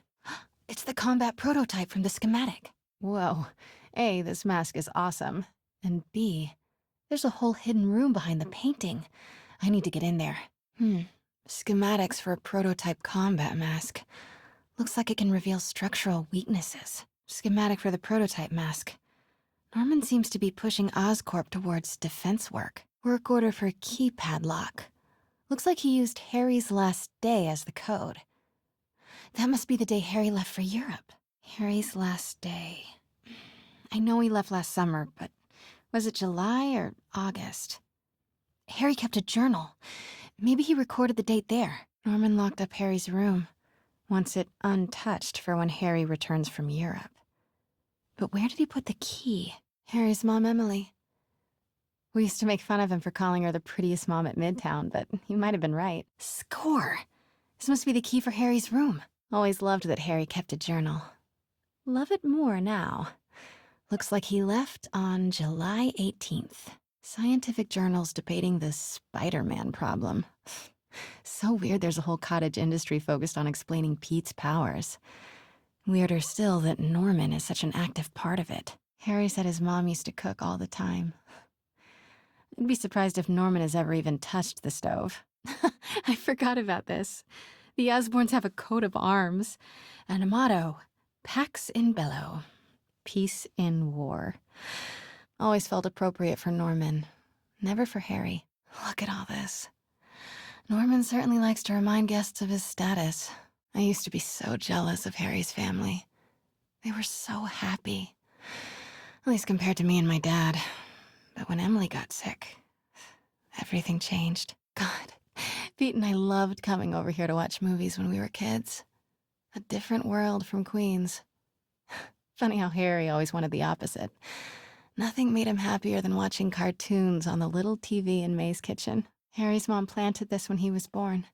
It's the combat prototype from the schematic. Whoa. A, this mask is awesome. And B, there's a whole hidden room behind the painting. I need to get in there. Schematics for a prototype combat mask. Looks like it can reveal structural weaknesses. Schematic for the prototype mask. Norman seems to be pushing Oscorp towards defense work. Work order for keypad lock. Looks like he used Harry's last day as the code. That must be the day Harry left for Europe. Harry's last day. I know he left last summer, but was it July or August? Harry kept a journal. Maybe he recorded the date there. Norman locked up Harry's room. Wants it untouched for when Harry returns from Europe. But where did he put the key? Harry's mom, Emily. We used to make fun of him for calling her the prettiest mom at Midtown, but he might have been right. Score! This must be the key for Harry's room. Always loved that Harry kept a journal. Love it more now. Looks like he left on July 18th. Scientific journals debating the Spider-Man problem. So weird there's a whole cottage industry focused on explaining Pete's powers. Weirder still that Norman is such an active part of it. Harry said his mom used to cook all the time. I'd be surprised if Norman has ever even touched the stove. I forgot about this. The Osborns have a coat of arms and a motto, Pax in Bello, peace in war. Always felt appropriate for Norman, never for Harry. Look at all this. Norman certainly likes to remind guests of his status. I used to be so jealous of Harry's family. They were so happy. At least compared to me and my dad. But when Emily got sick, everything changed. God, Pete and I loved coming over here to watch movies when we were kids. A different world from Queens. Funny how Harry always wanted the opposite. Nothing made him happier than watching cartoons on the little TV in May's kitchen. Harry's mom planted this when he was born.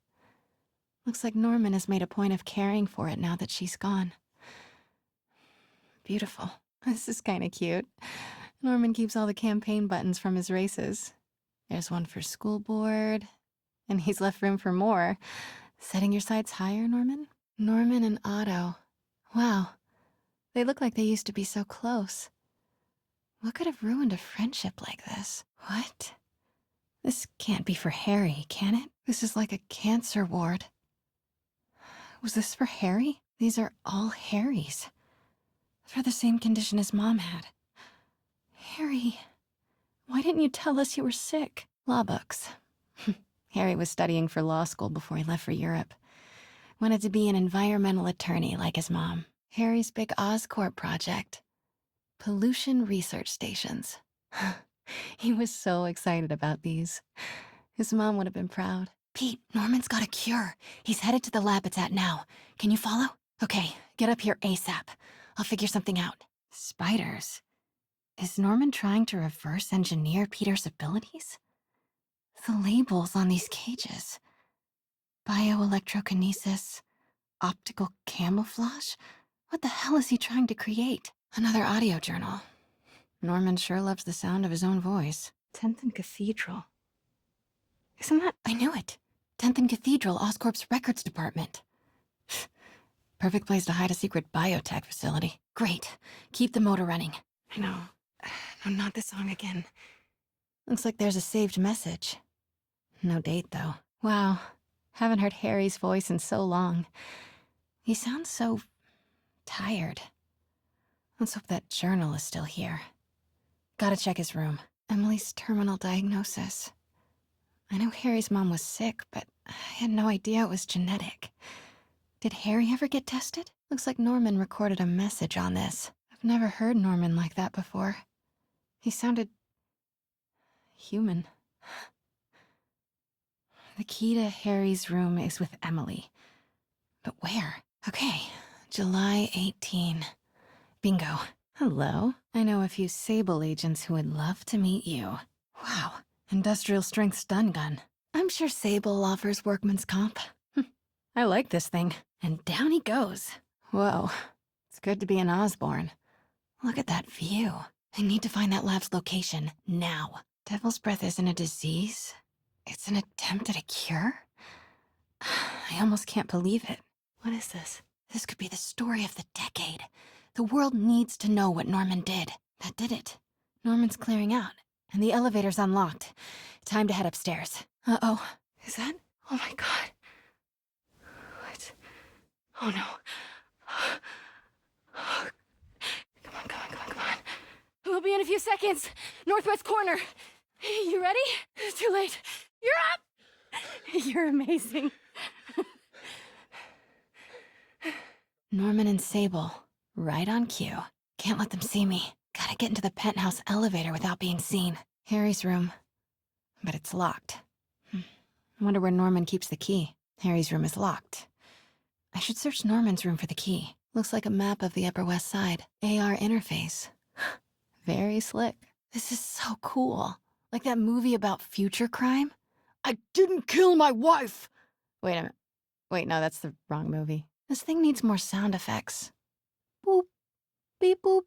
Looks like Norman has made a point of caring for it now that she's gone. Beautiful. This is kind of cute. Norman keeps all the campaign buttons from his races. There's one for school board, and he's left room for more. Setting your sights higher, Norman? Norman and Otto. Wow. They look like they used to be so close. What could have ruined a friendship like this? What? This can't be for Harry, can it? This is like a cancer ward. Was this for Harry? These are all Harry's. For the same condition his mom had. Harry, why didn't you tell us you were sick? Law books. Harry was studying for law school before he left for Europe. Wanted to be an environmental attorney like his mom. Harry's big Oscorp project. Pollution research stations. He was so excited about these. His mom would have been proud. Pete, Norman's got a cure. He's headed to the lab it's at now. Can you follow? Okay, get up here ASAP. I'll figure something out. Spiders? Is Norman trying to reverse engineer Peter's abilities? The labels on these cages. Bioelectrokinesis, optical camouflage? What the hell is he trying to create? Another audio journal. Norman sure loves the sound of his own voice. 10th and Cathedral. Isn't that... I knew it. 10th and Cathedral, Oscorp's records department. Perfect place to hide a secret biotech facility. Great. Keep the motor running. I know. No, not this song again. Looks like there's a saved message. No date, though. Wow. Haven't heard Harry's voice in so long. He sounds so... tired. Let's hope that journal is still here. Gotta check his room. Emily's terminal diagnosis. I know Harry's mom was sick, but I had no idea it was genetic. Did Harry ever get tested? Looks like Norman recorded a message on this. I've never heard Norman like that before. He sounded... human. The key to Harry's room is with Emily. But where? Okay, July 18. Bingo. Hello. I know a few Sable agents who would love to meet you. Wow, industrial strength stun gun. I'm sure Sable offers workman's comp. I like this thing. And down he goes. Whoa, it's good to be an Osborn. Look at that view. I need to find that lab's location, now. Devil's Breath isn't a disease. It's an attempt at a cure? I almost can't believe it. What is this? This could be the story of the decade. The world needs to know what Norman did. That did it. Norman's clearing out, and the elevator's unlocked. Time to head upstairs. Uh-oh. Is that? Oh my god. What? Oh no. Come on. We'll be in a few seconds. Northwest corner. You ready? It's too late. You're up! You're amazing. Norman and Sable, right on cue. Can't let them see me. Gotta get into the penthouse elevator without being seen. Harry's room. But it's locked. I wonder where Norman keeps the key. Harry's room is locked. I should search Norman's room for the key. Looks like a map of the Upper West Side. AR interface. Very slick. This is so cool. Like that movie about future crime? I didn't kill my wife! Wait a minute. Wait, no, that's the wrong movie. This thing needs more sound effects. Boop. Beep boop.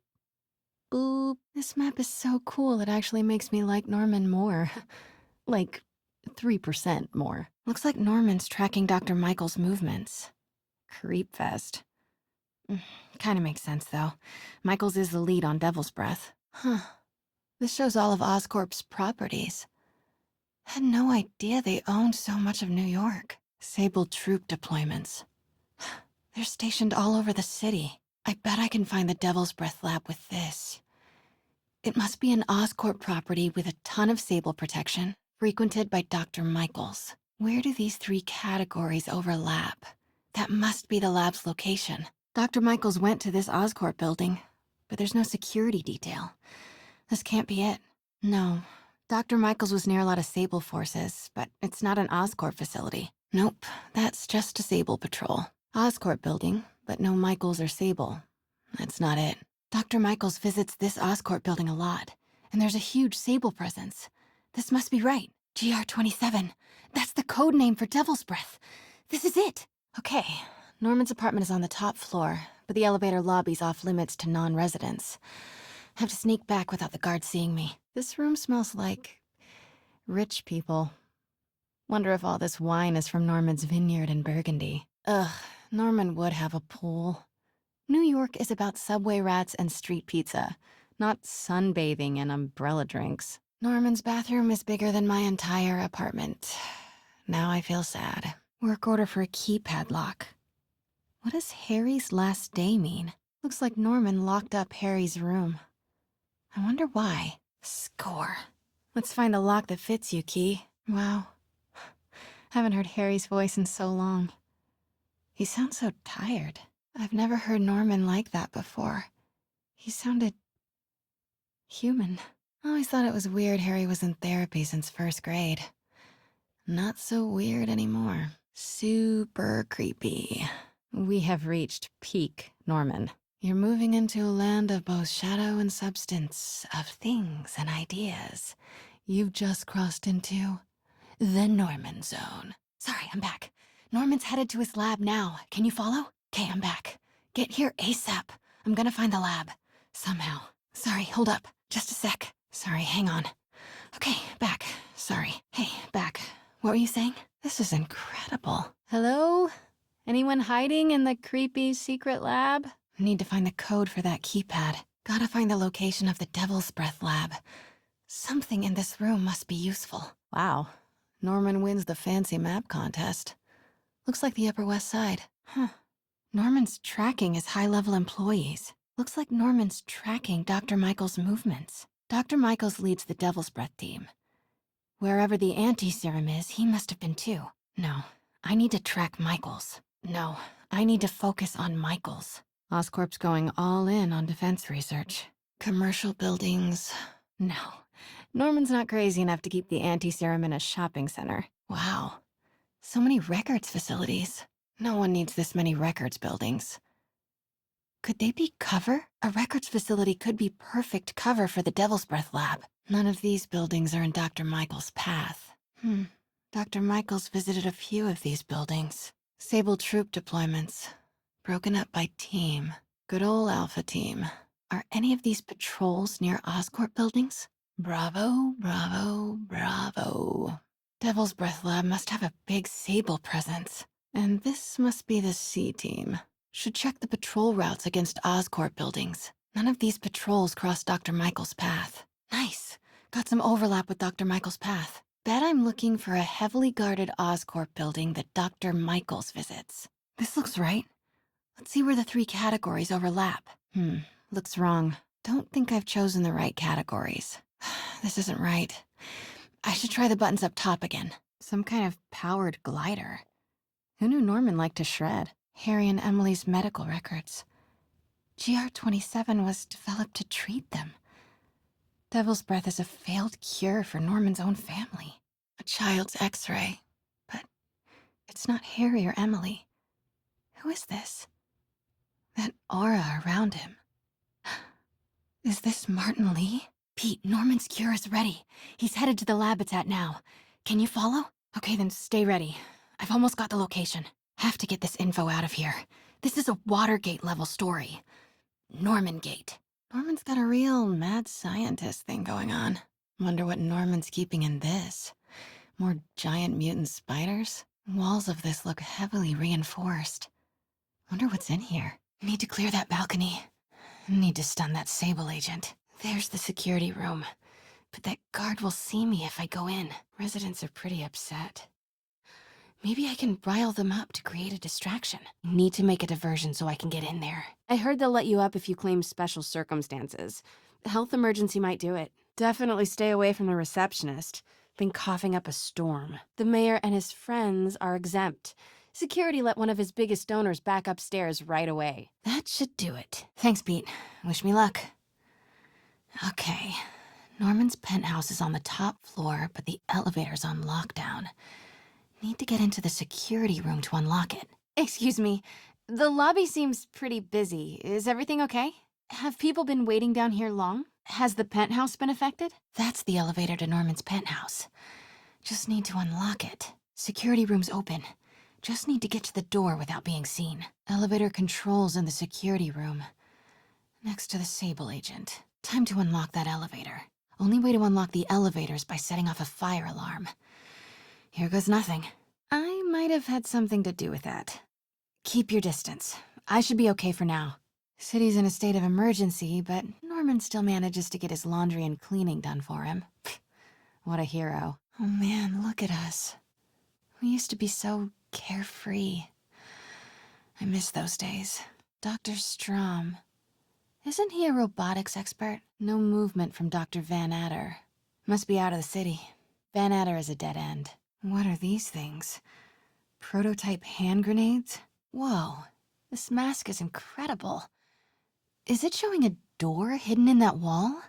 Boop. This map is so cool it actually makes me like Norman more. Like, 3% more. Looks like Norman's tracking Dr. Michael's movements. Creepfest. Kinda makes sense, though. Michael's is the lead on Devil's Breath. Huh. This shows all of Oscorp's properties. Had no idea they owned so much of New York. Sable troop deployments. They're stationed all over the city. I bet I can find the Devil's Breath lab with this. It must be an Oscorp property with a ton of Sable protection, frequented by Dr. Michaels. Where do these three categories overlap? That must be the lab's location. Dr. Michaels went to this Oscorp building, but there's no security detail. This can't be it. No. Dr. Michaels was near a lot of Sable forces, but it's not an Oscorp facility. Nope, that's just a Sable patrol. Oscorp building, but no Michaels or Sable. That's not it. Dr. Michaels visits this Oscorp building a lot, and there's a huge Sable presence. This must be right. GR27. That's the code name for Devil's Breath. This is it. Okay, Norman's apartment is on the top floor, but the elevator lobby's off limits to non-residents. Have to sneak back without the guards seeing me. This room smells like... rich people. Wonder if all this wine is from Norman's vineyard in Burgundy. Ugh, Norman would have a pool. New York is about subway rats and street pizza, not sunbathing and umbrella drinks. Norman's bathroom is bigger than my entire apartment. Now I feel sad. Work order for a keypad lock. What does Harry's last day mean? Looks like Norman locked up Harry's room. I wonder why. Score. Let's find the lock that fits you, Key. Wow. Haven't heard Harry's voice in so long. He sounds so tired. I've never heard Norman like that before. He sounded... human. I always thought it was weird Harry was in therapy since first grade. Not so weird anymore. Super creepy. We have reached peak Norman. You're moving into a land of both shadow and substance, of things and ideas. You've just crossed into the Norman Zone. Sorry, I'm back. Norman's headed to his lab now. Can you follow? Okay, I'm back. Get here ASAP. I'm gonna find the lab. Somehow. Sorry, hold up. Just a sec. Sorry, hang on. Okay, back. Sorry. Hey, back. What were you saying? This is incredible. Hello? Anyone hiding in the creepy secret lab? Need to find the code for that keypad. Gotta find the location of the Devil's Breath lab. Something in this room must be useful. Wow. Norman wins the fancy map contest. Looks like the Upper West Side. Huh. Norman's tracking his high-level employees. Looks like Norman's tracking Dr. Michaels' movements. Dr. Michaels leads the Devil's Breath team. Wherever the anti-serum is, he must have been too. No, I need to track Michaels. No, I need to focus on Michaels. Oscorp's going all in on defense research. Commercial buildings. No, Norman's not crazy enough to keep the anti-serum in a shopping center. Wow, so many records facilities. No one needs this many records buildings. Could they be cover? A records facility could be perfect cover for the Devil's Breath lab. None of these buildings are in Dr. Michaels' path. Dr. Michaels visited a few of these buildings. Sable troop deployments. Broken up by team. Good ol' Alpha team. Are any of these patrols near Oscorp buildings? Bravo, bravo, bravo. Devil's Breath lab must have a big Sable presence. And this must be the C team. Should check the patrol routes against Oscorp buildings. None of these patrols cross Dr. Michaels' path. Nice. Got some overlap with Dr. Michaels' path. Bet I'm looking for a heavily guarded Oscorp building that Dr. Michaels visits. This looks right. Let's see where the 3 categories overlap. Looks wrong. Don't think I've chosen the right categories. This isn't right. I should try the buttons up top again. Some kind of powered glider. Who knew Norman liked to shred? Harry and Emily's medical records. GR27 was developed to treat them. Devil's Breath is a failed cure for Norman's own family. A child's x-ray. But it's not Harry or Emily. Who is this? That aura around him. Is this Martin Lee? Pete, Norman's cure is ready. He's headed to the lab it's at now. Can you follow? Okay, then stay ready. I've almost got the location. Have to get this info out of here. This is a Watergate-level story. Norman Gate. Norman's got a real mad scientist thing going on. Wonder what Norman's keeping in this. More giant mutant spiders? Walls of this look heavily reinforced. Wonder what's in here. Need to clear that balcony. Need to stun that Sable agent. There's the security room. But that guard will see me if I go in. Residents are pretty upset. Maybe I can rile them up to create a distraction. Need to make a diversion so I can get in there. I heard they'll let you up if you claim special circumstances. Health emergency might do it. Definitely stay away from the receptionist. Been coughing up a storm. The mayor and his friends are exempt. Security let one of his biggest donors back upstairs right away. That should do it. Thanks, Pete. Wish me luck. Okay. Norman's penthouse is on the top floor, but the elevator's on lockdown. Need to get into the security room to unlock it. Excuse me. The lobby seems pretty busy. Is everything okay? Have people been waiting down here long? Has the penthouse been affected? That's the elevator to Norman's penthouse. Just need to unlock it. Security room's open. Just need to get to the door without being seen. Elevator controls in the security room. Next to the Sable agent. Time to unlock that elevator. Only way to unlock the elevator is by setting off a fire alarm. Here goes nothing. I might have had something to do with that. Keep your distance. I should be okay for now. City's in a state of emergency, but Norman still manages to get his laundry and cleaning done for him. What a hero. Oh man, look at us. We used to be so carefree. I miss those days. Dr. Strom. Isn't he a robotics expert? No movement from Dr. Van Adder. Must be out of the city. Van Adder is a dead end. What are these things? Prototype hand grenades? Whoa, this mask is incredible. Is it showing a door hidden in that wall?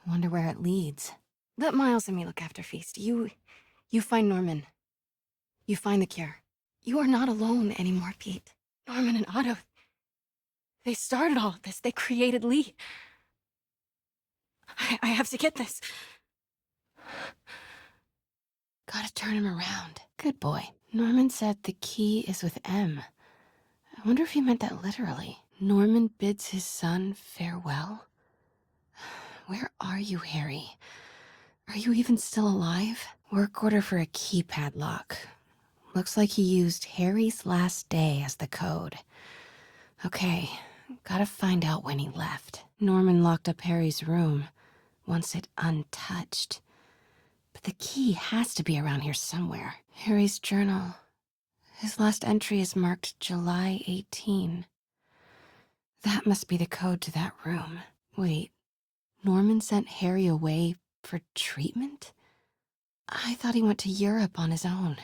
I wonder where it leads. Let Miles and me look after Feast. You find Norman. You find the cure. You are not alone anymore, Pete. Norman and Otto, they started all of this. They created Lee. I have to get this. Gotta turn him around. Good boy. Norman said the key is with M. I wonder if he meant that literally. Norman bids his son farewell? Where are you, Harry? Are you even still alive? Work order for a keypad lock. Looks like he used Harry's last day as the code. Okay, gotta find out when he left. Norman locked up Harry's room, wants it untouched. But the key has to be around here somewhere. Harry's journal. His last entry is marked July 18. That must be the code to that room. Wait, Norman sent Harry away for treatment? I thought he went to Europe on his own.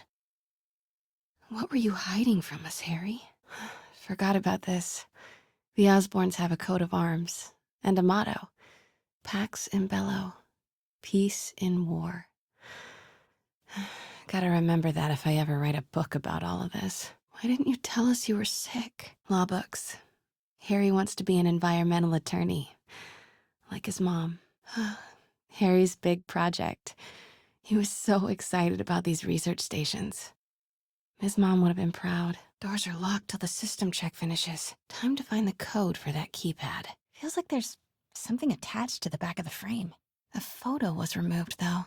What were you hiding from us, Harry? Forgot about this. The Osborns have a coat of arms and a motto. Pax in bello. Peace in war. Gotta remember that if I ever write a book about all of this. Why didn't you tell us you were sick? Law books. Harry wants to be an environmental attorney. Like his mom. Harry's big project. He was so excited about these research stations. His mom would have been proud. Doors are locked till the system check finishes. Time to find the code for that keypad. Feels like there's something attached to the back of the frame. The photo was removed, though.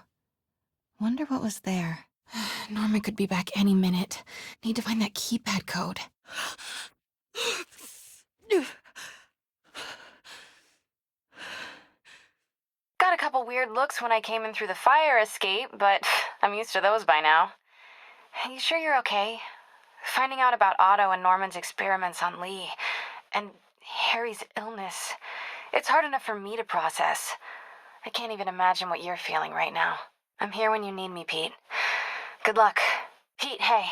Wonder what was there. Norman could be back any minute. Need to find that keypad code. Got a couple weird looks when I came in through the fire escape, but I'm used to those by now. You sure you're okay? Finding out about Otto and Norman's experiments on Lee, and Harry's illness, it's hard enough for me to process. I can't even imagine what you're feeling right now. I'm here when you need me, Pete. Good luck. Pete, hey,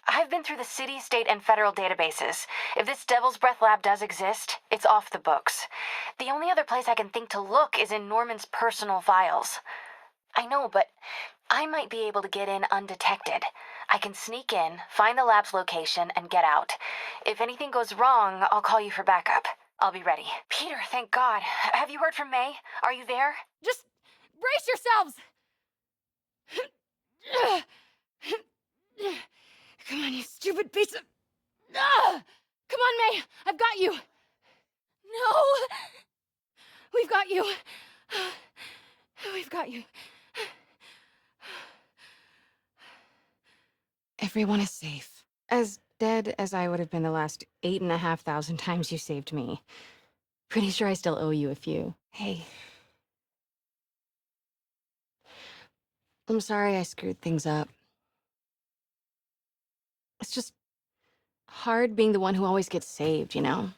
I've been through the city, state, and federal databases. If this Devil's Breath lab does exist, it's off the books. The only other place I can think to look is in Norman's personal files. I know, but I might be able to get in undetected. I can sneak in, find the lab's location, and get out. If anything goes wrong, I'll call you for backup. I'll be ready. Peter, thank God. Have you heard from May? Are you there? Just brace yourselves! Come on, you stupid piece of... Come on, May! I've got you! No! We've got you! We've got you. Everyone is safe. As dead as I would have been the last 8,500 times you saved me. Pretty sure I still owe you a few. Hey. I'm sorry I screwed things up. It's just hard being the one who always gets saved, you know?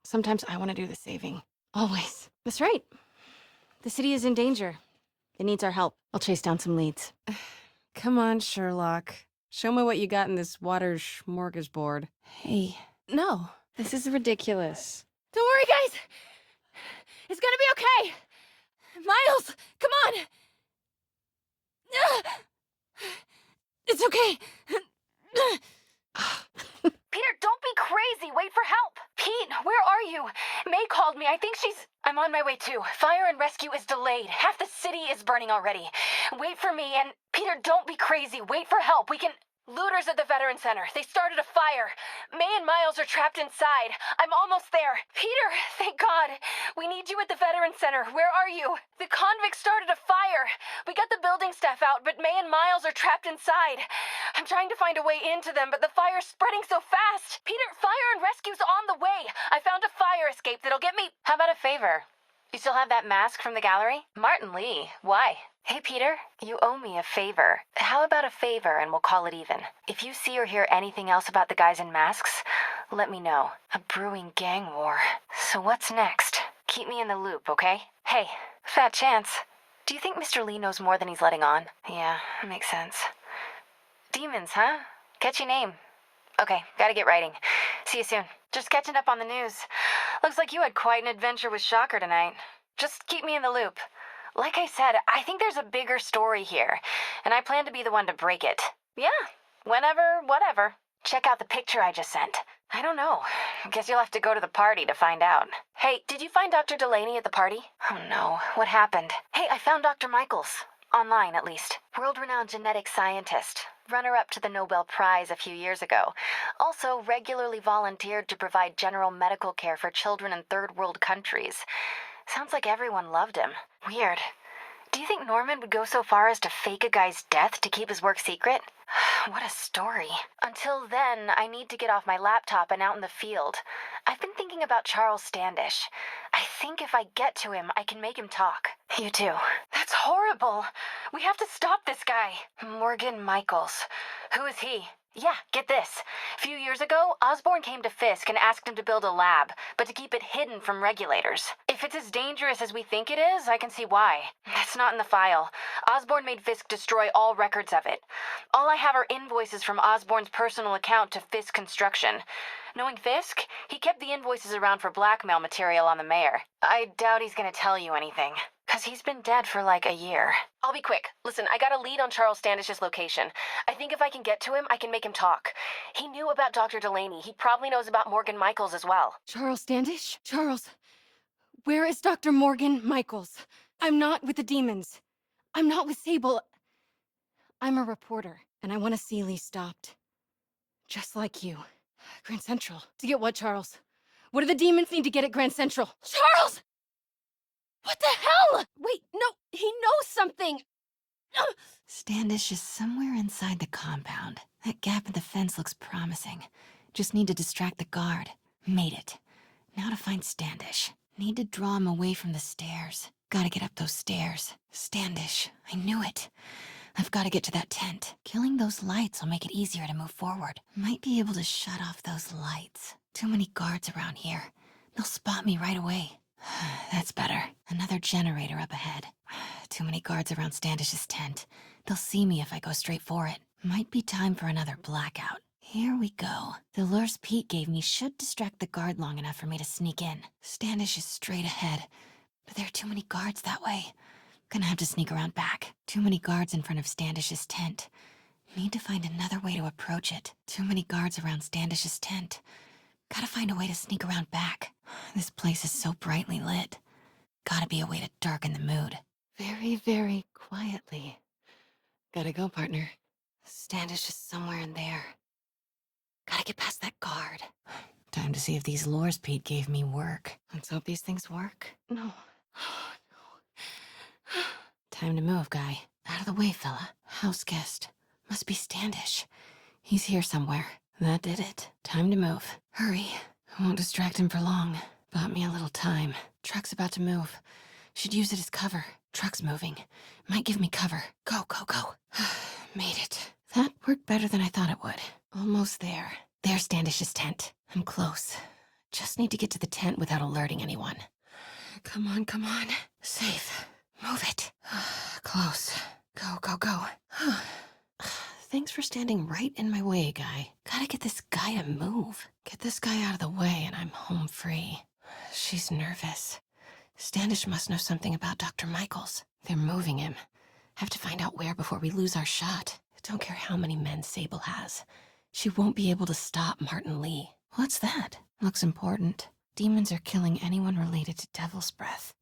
Sometimes I want to do the saving. Always. That's right. The city is in danger. It needs our help. I'll chase down some leads. Come on, Sherlock. Show me what you got in this water smorgasbord. Hey. No, this is ridiculous. Don't worry, guys! It's gonna be okay! Miles, come on! It's okay. Peter, don't be crazy. Wait for help. Pete, where are you? May called me. I think I'm on my way too. Fire and rescue is delayed. Half the city is burning already. Wait for me, and Peter, don't be crazy. Wait for help. Looters at the Veteran Center. They started a fire. May and Miles are trapped inside. I'm almost there. Peter, thank God. We need you at the Veteran Center. Where are you? The convicts started a fire. We got the building staff out, but May and Miles are trapped inside. I'm trying to find a way into them, but the fire's spreading so fast. Peter, fire and rescue's on the way. I found a fire escape that'll get me... How about a favor? You still have that mask from the gallery? Martin Lee. Why? Hey, Peter, you owe me a favor. How about a favor and we'll call it even? If you see or hear anything else about the guys in masks, let me know. A brewing gang war. So what's next? Keep me in the loop, okay? Hey, fat chance. Do you think Mr. Lee knows more than he's letting on? Yeah, makes sense. Demons, huh? Catchy name. Okay, gotta get writing. See you soon. Just catching up on the news. Looks like you had quite an adventure with Shocker tonight. Just keep me in the loop. Like I said, I think there's a bigger story here, and I plan to be the one to break it. Yeah, whenever, whatever. Check out the picture I just sent. I don't know. Guess you'll have to go to the party to find out. Hey, did you find Dr. Delaney at the party? Oh no, what happened? Hey, I found Dr. Michaels. Online, at least. World-renowned genetic scientist. runner-up to the Nobel Prize a few years ago. Also regularly volunteered to provide general medical care for children in third world countries. Sounds like everyone loved him. Weird. Do you think Norman would go so far as to fake a guy's death to keep his work secret? What a story. Until then, I need to get off my laptop and out in the field. I've been thinking about Charles Standish. I think if I get to him, I can make him talk. You too. That's horrible. We have to stop this guy. Morgan Michaels. Who is he? Yeah, get this. A few years ago, Osborn came to Fisk and asked him to build a lab, but to keep it hidden from regulators. If it's as dangerous as we think it is, I can see why. That's not in the file. Osborn made Fisk destroy all records of it. All I have are invoices from Osborn's personal account to Fisk Construction. Knowing Fisk, he kept the invoices around for blackmail material on the mayor. I doubt he's gonna tell you anything. 'Cause he's been dead for like a year. I'll be quick. Listen, I got a lead on Charles Standish's location. I think if I can get to him, I can make him talk. He knew about Dr. Delaney. He probably knows about Morgan Michaels as well. Charles Standish? Charles, where is Dr. Morgan Michaels? I'm not with the demons. I'm not with Sable. I'm a reporter, and I want to see Lee stopped. Just like you. Grand Central. To get what, Charles? What do the demons need to get at Grand Central? Charles! What the hell? Wait, no, he knows something! Standish is somewhere inside the compound. That gap in the fence looks promising. Just need to distract the guard. Made it. Now to find Standish. Need to draw him away from the stairs. Gotta get up those stairs. Standish. I knew it. I've gotta get to that tent. Killing those lights will make it easier to move forward. Might be able to shut off those lights. Too many guards around here. They'll spot me right away. That's better. Another generator up ahead. Too many guards around Standish's tent. They'll see me if I go straight for it. Might be time for another blackout. Here we go. The lures Pete gave me should distract the guard long enough for me to sneak in. Standish is straight ahead, but there are too many guards that way. Gonna have to sneak around back. Too many guards in front of Standish's tent. Need to find another way to approach it. Too many guards around Standish's tent. Gotta find a way to sneak around back. This place is so brightly lit. Gotta be a way to darken the mood. Very, very quietly. Gotta go, partner. Standish is somewhere in there. Gotta get past that guard. Time to see if these lures Pete gave me work. Let's hope these things work. No. Time to move, guy. Out of the way, fella. House guest. Must be Standish. He's here somewhere. That did it. Time to move. Hurry. I won't distract him for long. Bought me a little time. Truck's about to move. Should use it as cover. Truck's moving. Might give me cover. Go, go, go. Made it. That worked better than I thought it would. Almost there. There's Standish's tent. I'm close. Just need to get to the tent without alerting anyone. Come on, come on. Safe. Move it. Close. Go, go, go. Thanks for standing right in my way, guy. Gotta get this guy to move. Get this guy out of the way and I'm home free. She's nervous. Standish must know something about Dr. Michaels. They're moving him. Have to find out where before we lose our shot. Don't care how many men Sable has. She won't be able to stop Martin Lee. What's that? Looks important. Demons are killing anyone related to Devil's Breath.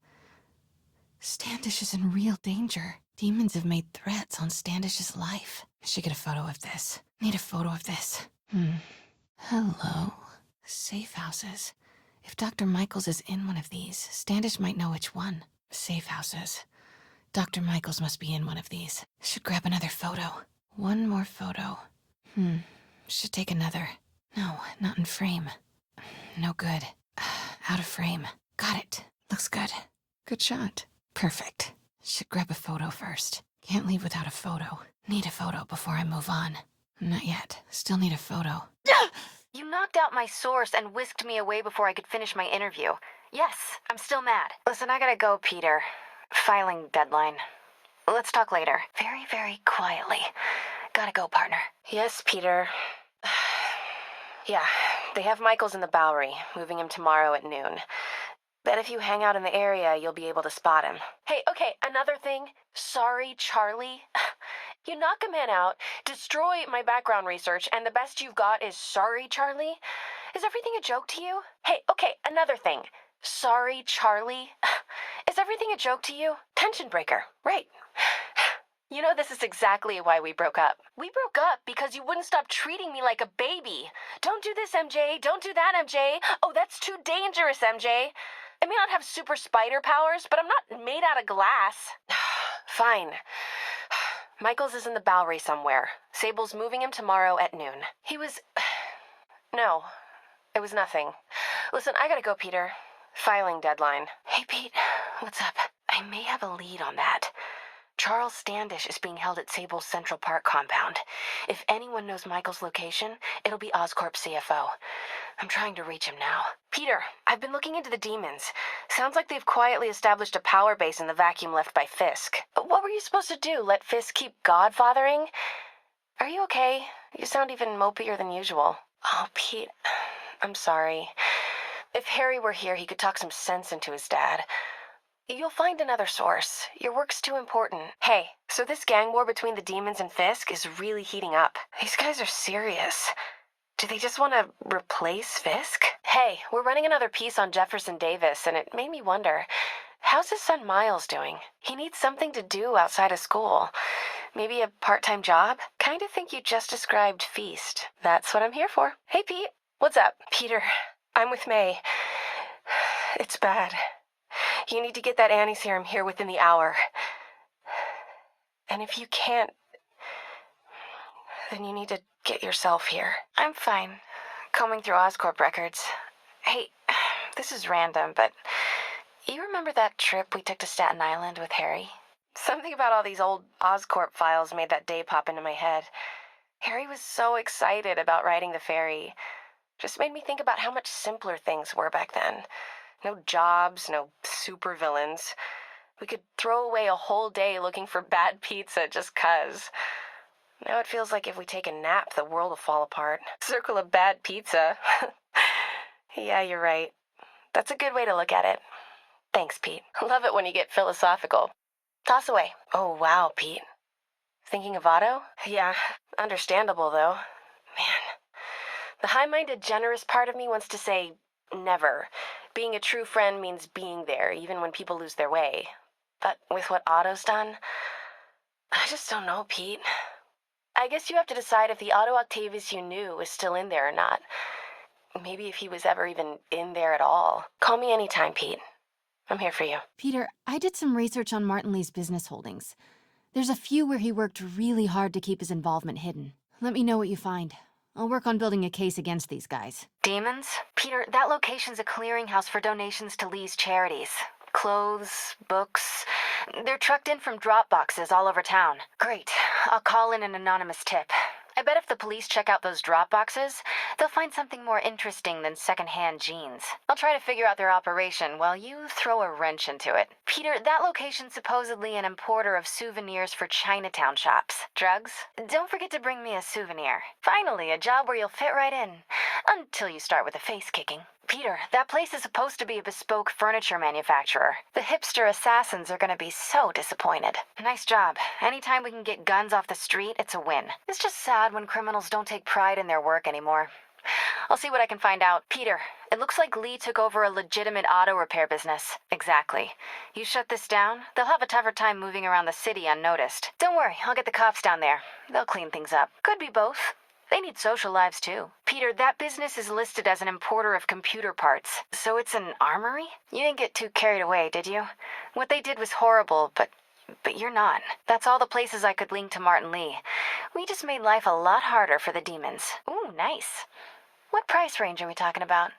Standish is in real danger. Demons have made threats on Standish's life. I should get a photo of this. Need a photo of this. Hello. Safe houses. If Dr. Michaels is in one of these, Standish might know which one. Safe houses. Dr. Michaels must be in one of these. Should grab another photo. One more photo. Should take another. No, not in frame. No good. Out of frame. Got it. Looks good. Good shot. Perfect. Should grab a photo first. Can't leave without a photo. Need a photo before I move on. Not yet. Still need a photo. You knocked out my source and whisked me away before I could finish my interview. Yes, I'm still mad. Listen, I gotta go, Peter. Filing deadline. Let's talk later. Very, very quietly. Gotta go, partner. Yes, Peter. Yeah, they have Michaels in the Bowery, moving him tomorrow at noon. Bet if you hang out in the area, you'll be able to spot him. Hey, okay, another thing. Sorry, Charlie. You knock a man out, destroy my background research, and the best you've got is sorry, Charlie? Is everything a joke to you? Hey, okay, another thing. Sorry, Charlie. Is everything a joke to you? Tension breaker, right. You know this is exactly why we broke up. We broke up because you wouldn't stop treating me like a baby. Don't do this, MJ. Don't do that, MJ. Oh, that's too dangerous, MJ. I may not have super spider powers, but I'm not made out of glass. Fine. Michaels is in the Bowery somewhere. Sable's moving him tomorrow at noon. He was... No, it was nothing. Listen, I gotta go, Peter. Filing deadline. Hey, Pete, what's up? I may have a lead on that. Charles Standish is being held at Sable's Central Park compound. If anyone knows Michael's location, it'll be Oscorp CFO. I'm trying to reach him now. Peter, I've been looking into the demons. Sounds like they've quietly established a power base in the vacuum left by Fisk. What were you supposed to do, let Fisk keep godfathering? Are you okay? You sound even mopier than usual. Oh, Pete, I'm sorry. If Harry were here, he could talk some sense into his dad. You'll find another source. Your work's too important. Hey, so this gang war between the demons and Fisk is really heating up. These guys are serious. Do they just want to replace Fisk? Hey, we're running another piece on Jefferson Davis, and it made me wonder, how's his son Miles doing? He needs something to do outside of school. Maybe a part-time job? Kind of think you just described Feast. That's what I'm here for. Hey, Pete. What's up? Peter, I'm with May. It's bad. You need to get that anti-serum here within the hour. And if you can't, then you need to get yourself here. I'm fine. Combing through Oscorp records. Hey, this is random, but you remember that trip we took to Staten Island with Harry? Something about all these old Oscorp files made that day pop into my head. Harry was so excited about riding the ferry. Just made me think about how much simpler things were back then. No jobs, no supervillains. We could throw away a whole day looking for bad pizza just 'cause. Now it feels like if we take a nap, the world will fall apart. Circle of bad pizza. Yeah, you're right. That's a good way to look at it. Thanks, Pete. Love it when you get philosophical. Toss away. Oh, wow, Pete. Thinking of Otto? Yeah, understandable, though. Man. The high-minded, generous part of me wants to say, never. Being a true friend means being there, even when people lose their way. But with what Otto's done, I just don't know, Pete. I guess you have to decide if the Otto Octavius you knew is still in there or not. Maybe if he was ever even in there at all. Call me anytime, Pete. I'm here for you. Peter, I did some research on Martin Lee's business holdings. There's a few where he worked really hard to keep his involvement hidden. Let me know what you find. I'll work on building a case against these guys. Demons? Peter, that location's a clearinghouse for donations to Lee's charities. Clothes, books. They're trucked in from drop boxes all over town. Great. I'll call in an anonymous tip. I bet if the police check out those drop boxes, they'll find something more interesting than secondhand jeans. I'll try to figure out their operation while you throw a wrench into it. Peter, that location's supposedly an importer of souvenirs for Chinatown shops. Drugs? Don't forget to bring me a souvenir. Finally, a job where you'll fit right in. Until you start with the face kicking. Peter, that place is supposed to be a bespoke furniture manufacturer. The hipster assassins are gonna be so disappointed. Nice job. Anytime we can get guns off the street, it's a win. It's just sad when criminals don't take pride in their work anymore. I'll see what I can find out. Peter, it looks like Lee took over a legitimate auto repair business. Exactly. You shut this down, they'll have a tougher time moving around the city unnoticed. Don't worry, I'll get the cops down there. They'll clean things up. Could be both. They need social lives, too. Peter, that business is listed as an importer of computer parts. So it's an armory? You didn't get too carried away, did you? What they did was horrible, but you're not. That's all the places I could link to Martin Lee. We just made life a lot harder for the demons. Ooh, nice. What price range are we talking about?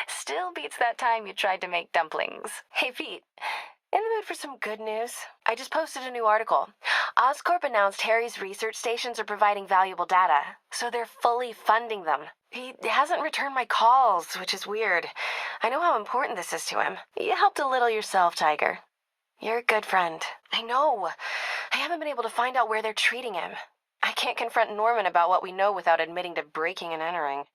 Still beats that time you tried to make dumplings. Hey, Pete. In the mood for some good news? I just posted a new article. Oscorp announced Harry's research stations are providing valuable data, so they're fully funding them. He hasn't returned my calls, which is weird. I know how important this is to him. You helped a little yourself, Tiger. You're a good friend. I know. I haven't been able to find out where they're treating him. I can't confront Norman about what we know without admitting to breaking and entering.